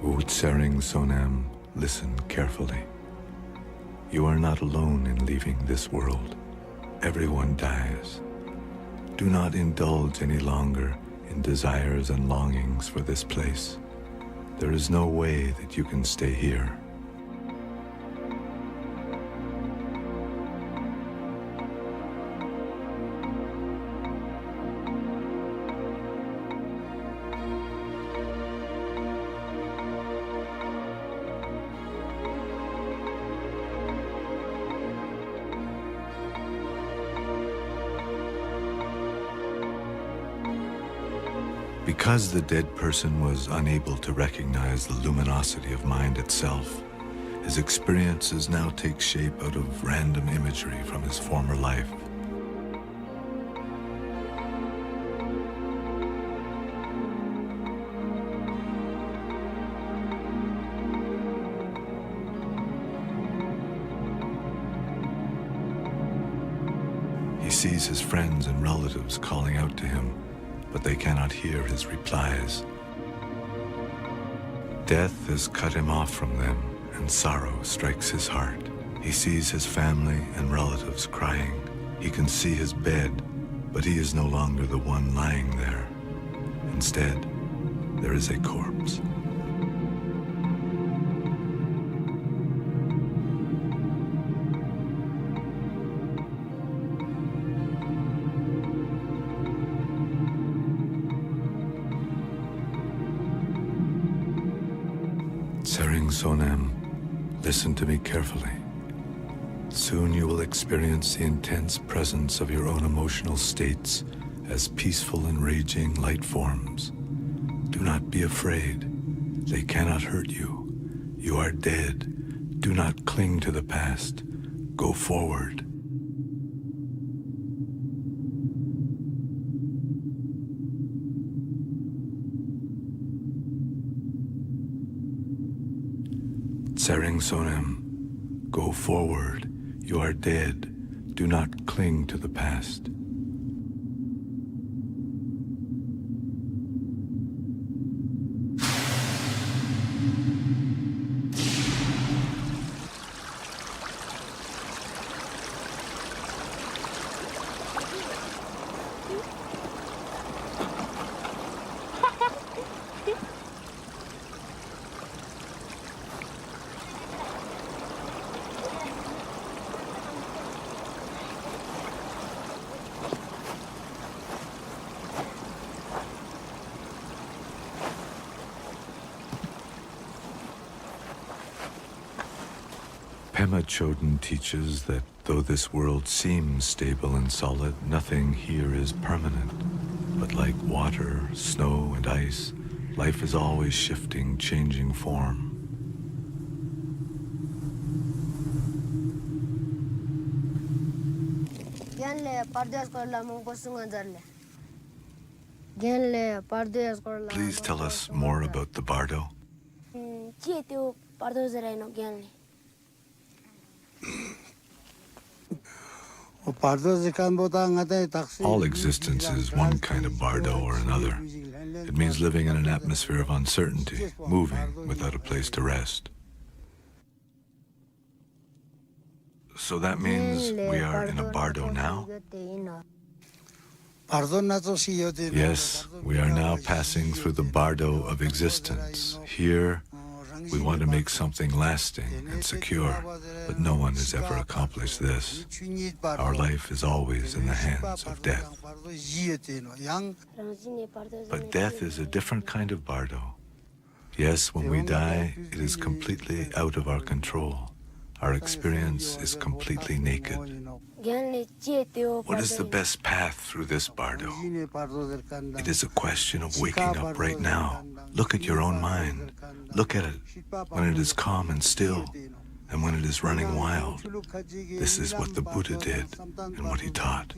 O Sering Sonam, listen carefully. You are not alone in leaving this world. Everyone dies. Do not indulge any longer in desires and longings for this place. There is no way that you can stay here. Because the dead person was unable to recognize the luminosity of mind itself, his experiences now take shape out of random imagery from his former life. He sees his friends and relatives calling out to him, but they cannot hear his replies. Death has cut him off from them, and sorrow strikes his heart. He sees his family and relatives crying. He can see his bed, but he is no longer the one lying there. Instead, there is a corpse. Sering Sonam, listen to me carefully. Soon you will experience the intense presence of your own emotional states as peaceful and raging light forms. Do not be afraid. They cannot hurt you. You are dead. Do not cling to the past. Go forward. Tsering Sonem, go forward. You are dead. Do not cling to the past. Pema Chodron teaches that though this world seems stable and solid, nothing here is permanent. But like water, snow, and ice, life is always shifting, changing form. Please tell us more about the bardo. All existence is one kind of bardo or another. It means living in an atmosphere of uncertainty, moving without a place to rest. So that means we are in a bardo now? Yes, we are now passing through the bardo of existence. Here, we want to make something lasting and secure, but no one has ever accomplished this. Our life is always in the hands of death. But death is a different kind of bardo. Yes, when we die, it is completely out of our control. Our experience is completely naked. What is the best path through this bardo? It is a question of waking up right now. Look at your own mind. Look at it when it is calm and still, and when it is running wild. This is what the Buddha did and what he taught.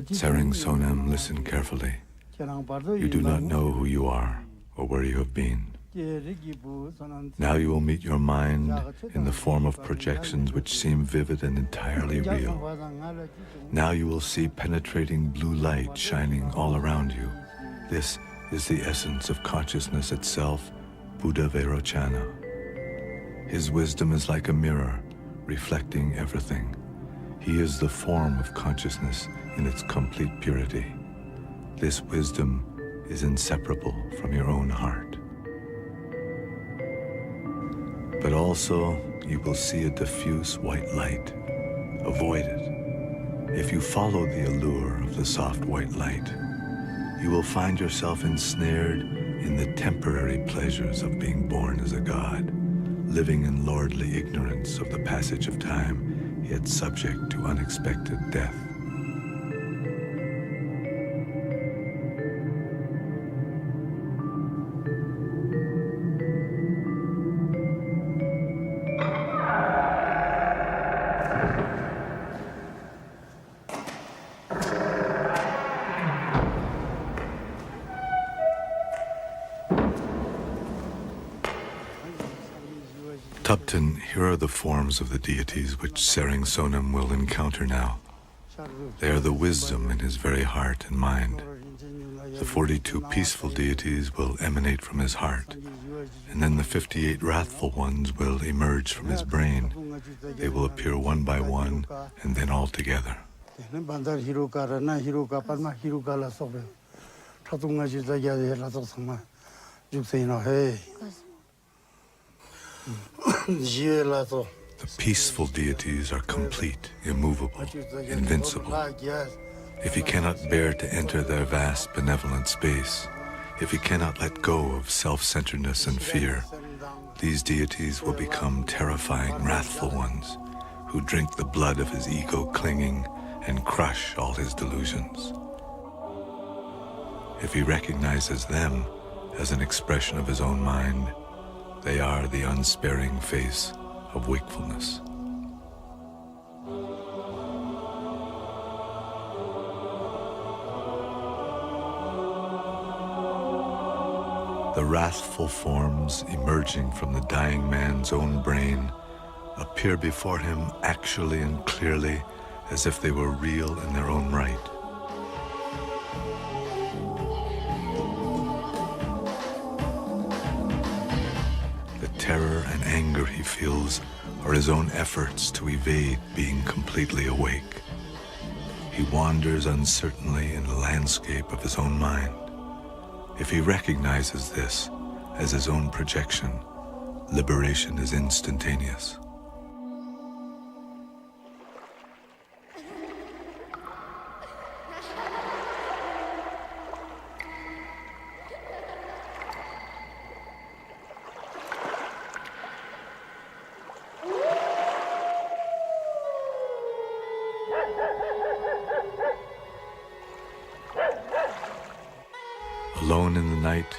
Tsering Sonem, listen carefully. You do not know who you are or where you have been. Now you will meet your mind in the form of projections which seem vivid and entirely real. Now you will see penetrating blue light shining all around you. This is the essence of consciousness itself, Buddha Vairochana. His wisdom is like a mirror, reflecting everything. He is the form of consciousness in its complete purity. This wisdom is inseparable from your own heart. But also, you will see a diffuse white light. Avoid it. If you follow the allure of the soft white light, you will find yourself ensnared in the temporary pleasures of being born as a god, living in lordly ignorance of the passage of time, yet subject to unexpected death. Tupten, here are the forms of the deities which Sering Sonam will encounter now. They are the wisdom in his very heart and mind. The 42 peaceful deities will emanate from his heart, and then the 58 wrathful ones will emerge from his brain. They will appear one by one, and then all together. The peaceful deities are complete, immovable, invincible. If he cannot bear to enter their vast benevolent space, if he cannot let go of self-centeredness and fear, these deities will become terrifying, wrathful ones who drink the blood of his ego clinging and crush all his delusions. If he recognizes them as an expression of his own mind, they are the unsparing face of wakefulness. The wrathful forms emerging from the dying man's own brain appear before him actually and clearly as if they were real in their own right. The terror and anger he feels are his own efforts to evade being completely awake. He wanders uncertainly in the landscape of his own mind. If he recognizes this as his own projection, liberation is instantaneous. Alone in the night,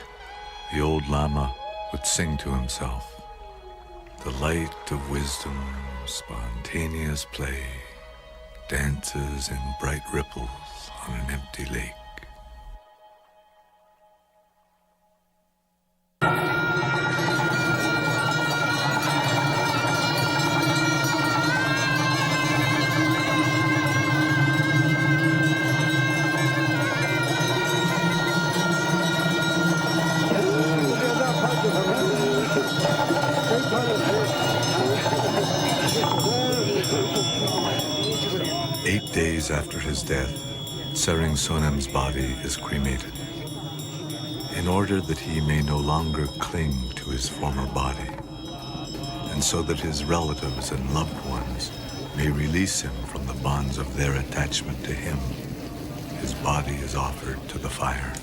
the old Lama would sing to himself, "The light of wisdom, spontaneous play, dances in bright ripples on an empty lake." After his death, Sering Sonam's body is cremated. In order that he may no longer cling to his former body, and so that his relatives and loved ones may release him from the bonds of their attachment to him, his body is offered to the fire.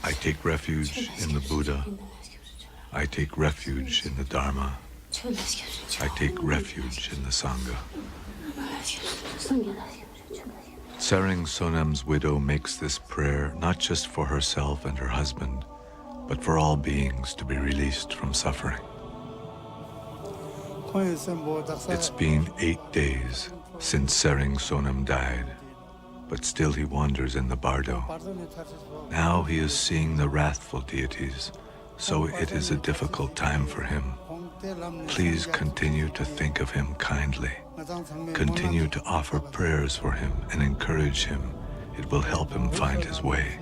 I take refuge in the Buddha. I take refuge in the Dharma. I take refuge in the Sangha. Sering Sonam's widow makes this prayer not just for herself and her husband, but for all beings to be released from suffering. It's been 8 days since Sering Sonam died, but still he wanders in the bardo. Now he is seeing the wrathful deities, so it is a difficult time for him. Please continue to think of him kindly. Continue to offer prayers for him and encourage him. It will help him find his way.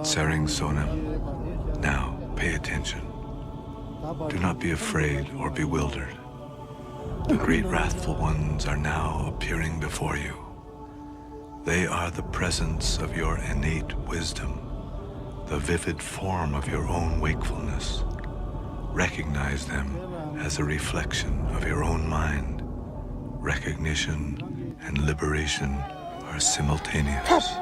Sering Sonam, now pay attention. Do not be afraid or bewildered. The great wrathful ones are now appearing before you. They are the presence of your innate wisdom, the vivid form of your own wakefulness. Recognize them as a reflection of your own mind. Recognition and liberation are simultaneous.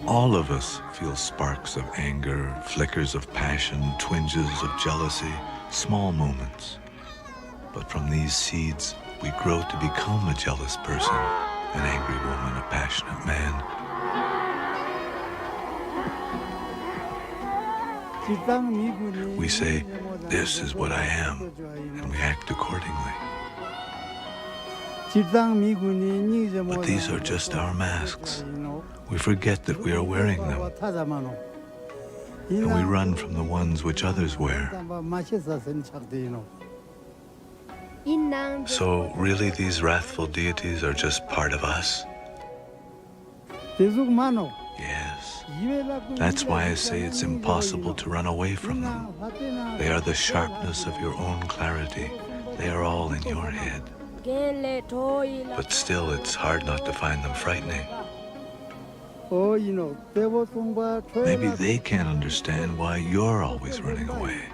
All of us feel sparks of anger, flickers of passion, twinges of jealousy, small moments. But from these seeds, we grow to become a jealous person, an angry woman, a passionate man. We say, "This is what I am," and we act accordingly. But these are just our masks. We forget that we are wearing them, and we run from the ones which others wear. So really these wrathful deities are just part of us? Yes. That's why I say it's impossible to run away from them. They are the sharpness of your own clarity. They are all in your head. But still, it's hard not to find them frightening. Maybe they can't understand why you're always running away.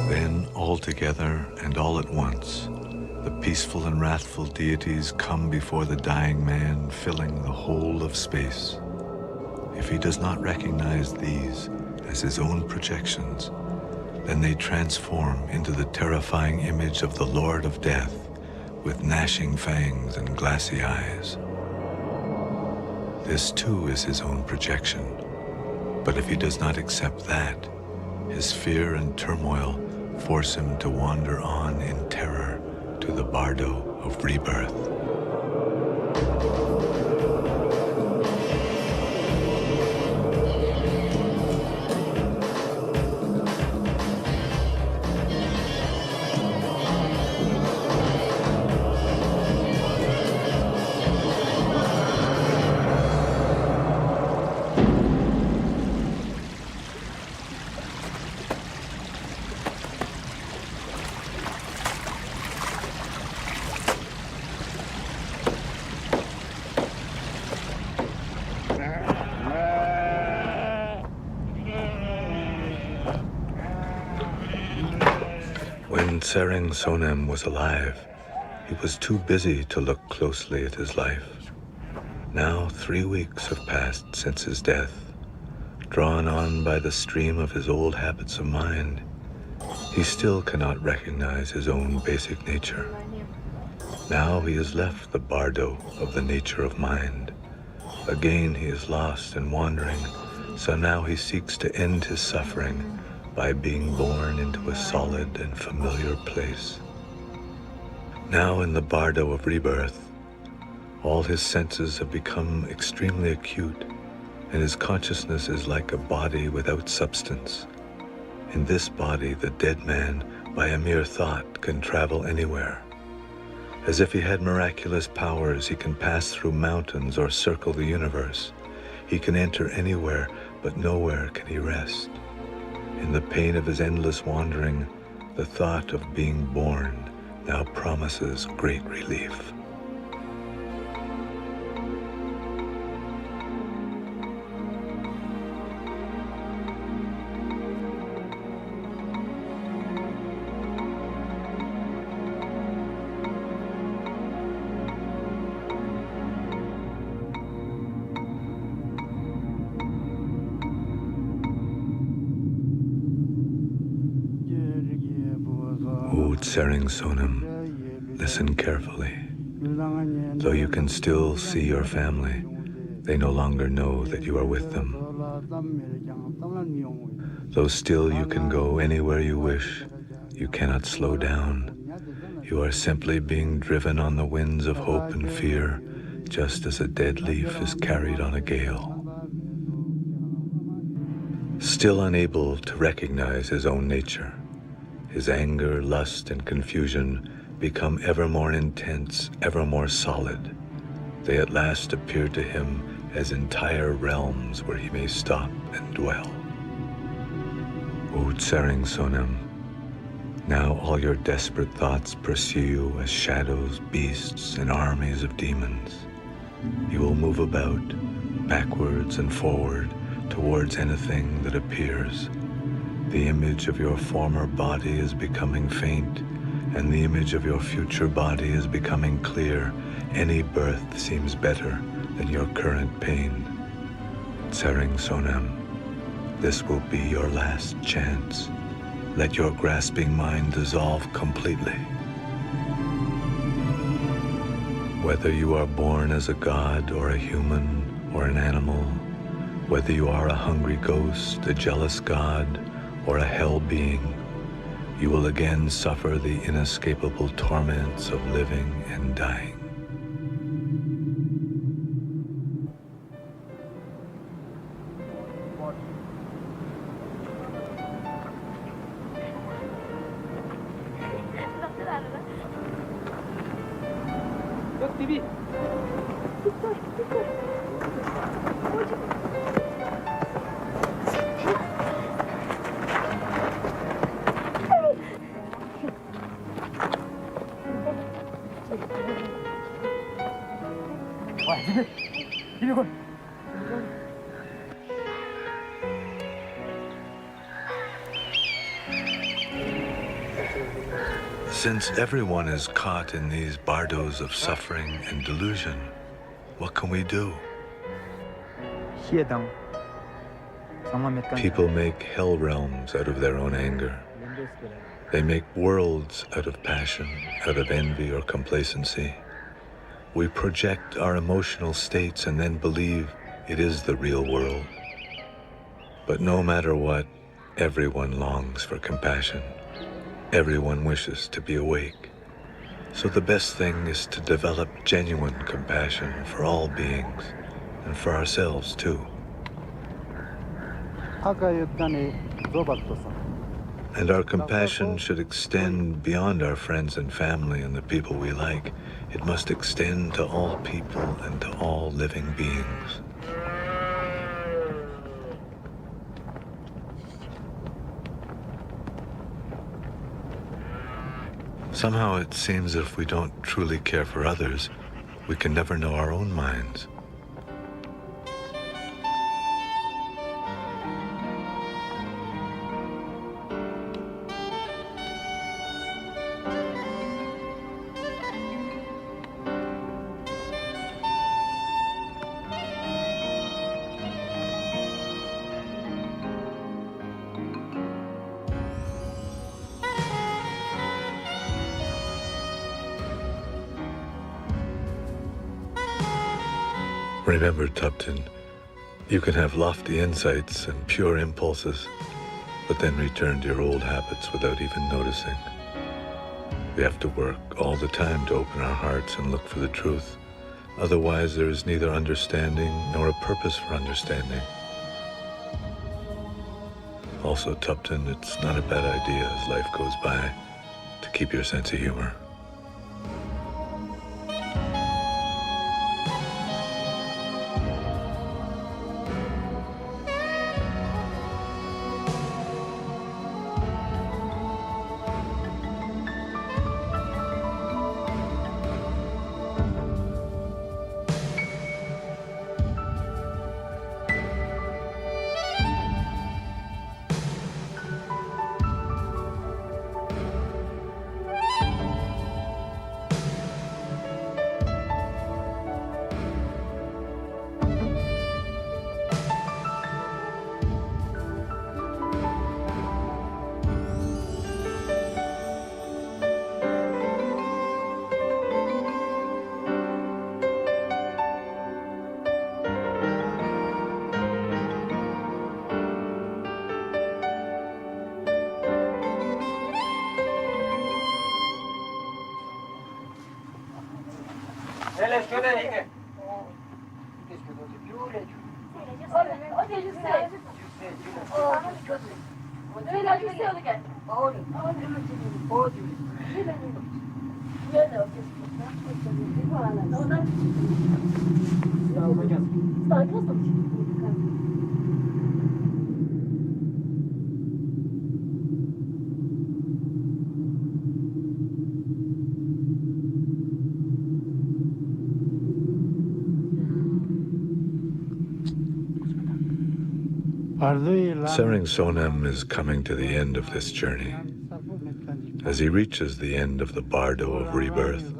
Then, all together and all at once, the peaceful and wrathful deities come before the dying man, filling the whole of space. If he does not recognize these as his own projections, then they transform into the terrifying image of the Lord of Death, with gnashing fangs and glassy eyes. This too is his own projection. But if he does not accept that, his fear and turmoil force him to wander on in terror to the bardo of rebirth. When Tsering Sonam was alive, he was too busy to look closely at his life. Now 3 weeks have passed since his death. Drawn on by the stream of his old habits of mind, he still cannot recognize his own basic nature. Now he has left the bardo of the nature of mind. Again he is lost and wandering, so now he seeks to end his suffering by being born into a solid and familiar place. Now in the bardo of rebirth, all his senses have become extremely acute, and his consciousness is like a body without substance. In this body, the dead man, by a mere thought, can travel anywhere. As if he had miraculous powers, he can pass through mountains or circle the universe. He can enter anywhere, but nowhere can he rest. In the pain of his endless wandering, the thought of being born now promises great relief. O Tsering Sonam, listen carefully. Though you can still see your family, they no longer know that you are with them. Though still you can go anywhere you wish, you cannot slow down. You are simply being driven on the winds of hope and fear, just as a dead leaf is carried on a gale. Still unable to recognize his own nature, his anger, lust, and confusion become ever more intense, ever more solid. They at last appear to him as entire realms where he may stop and dwell. O Tsering Sonam, now all your desperate thoughts pursue you as shadows, beasts, and armies of demons. You will move about, backwards and forward, towards anything that appears. The image of your former body is becoming faint, and the image of your future body is becoming clear. Any birth seems better than your current pain. Tsering Sonam, this will be your last chance. Let your grasping mind dissolve completely. Whether you are born as a god or a human or an animal, whether you are a hungry ghost, a jealous god, or a hell being, you will again suffer the inescapable torments of living and dying. Since everyone is caught in these bardos of suffering and delusion, what can we do? People make hell realms out of their own anger. They make worlds out of passion, out of envy or complacency. We project our emotional states and then believe it is the real world. But no matter what, everyone longs for compassion. Everyone wishes to be awake. So the best thing is to develop genuine compassion for all beings and for ourselves too. And our compassion should extend beyond our friends and family and the people we like. It must extend to all people and to all living beings. Somehow it seems if we don't truly care for others, we can never know our own minds. Remember, Tupton, you can have lofty insights and pure impulses, but then return to your old habits without even noticing. We have to work all the time to open our hearts and look for the truth. Otherwise, there is neither understanding nor a purpose for understanding. Also, Tupton, it's not a bad idea as life goes by to keep your sense of humor. Sering Sonam is coming to the end of this journey. As he reaches the end of the bardo of rebirth,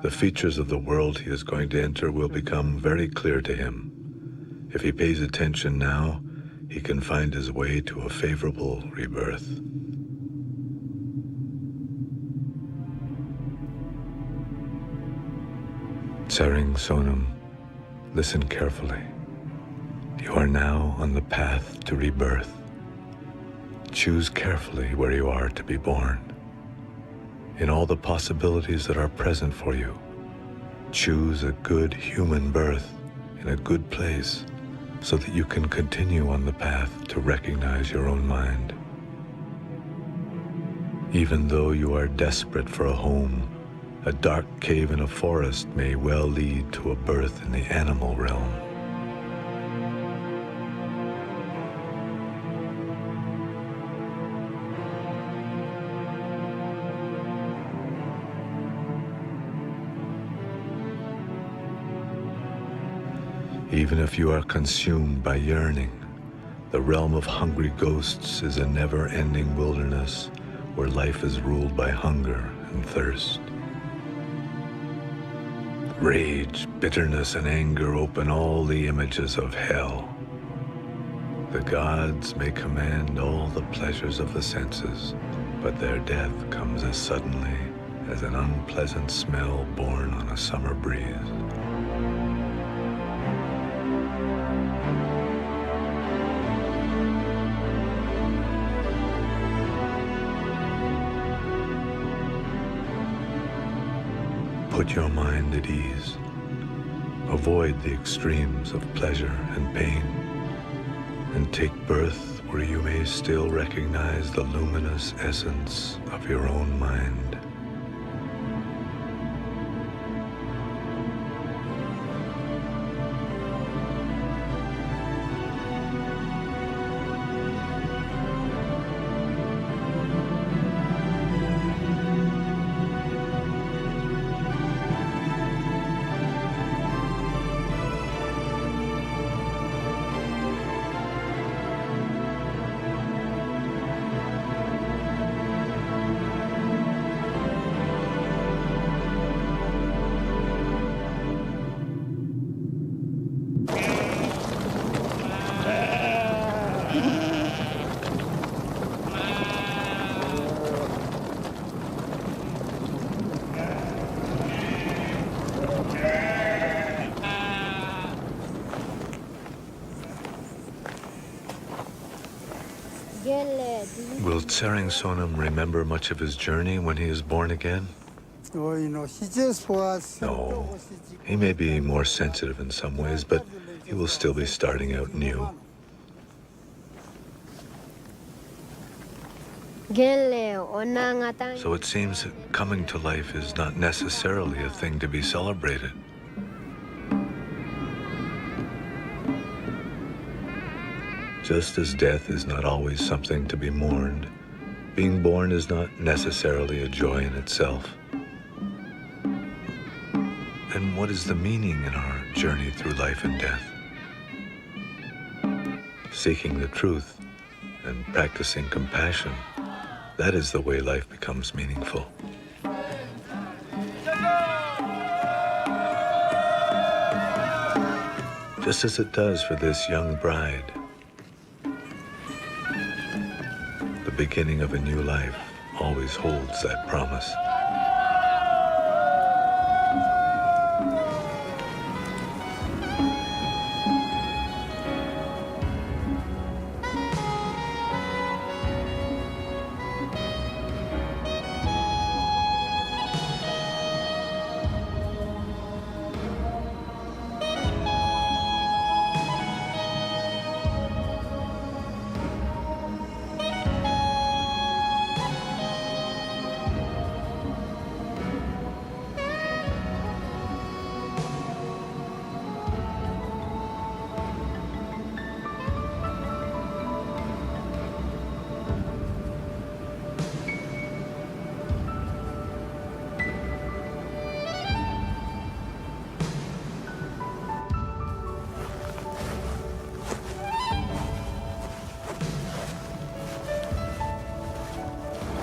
the features of the world he is going to enter will become very clear to him. If he pays attention now, he can find his way to a favorable rebirth. Tsering Sonam, listen carefully. You are now on the path to rebirth. Choose carefully where you are to be born. In all the possibilities that are present for you, choose a good human birth in a good place so that you can continue on the path to recognize your own mind. Even though you are desperate for a home, a dark cave in a forest may well lead to a birth in the animal realm. Even if you are consumed by yearning, the realm of hungry ghosts is a never-ending wilderness where life is ruled by hunger and thirst. Rage, bitterness, and anger open all the images of hell. The gods may command all the pleasures of the senses, but their death comes as suddenly as an unpleasant smell borne on a summer breeze. Put your mind at ease. Avoid the extremes of pleasure and pain, and take birth where you may still recognize the luminous essence of your own mind. Will Tsering Sonam remember much of his journey when he is born again? No. He may be more sensitive in some ways, but he will still be starting out new. So it seems that coming to life is not necessarily a thing to be celebrated. Just as death is not always something to be mourned, being born is not necessarily a joy in itself. Then what is the meaning in our journey through life and death? Seeking the truth and practicing compassion, that is the way life becomes meaningful. Just as it does for this young bride. The beginning of a new life always holds that promise.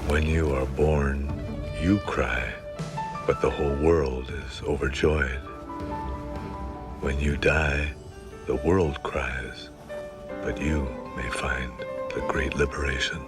When you are born, you cry, but the whole world is overjoyed. When you die, the world cries, but you may find the great liberation.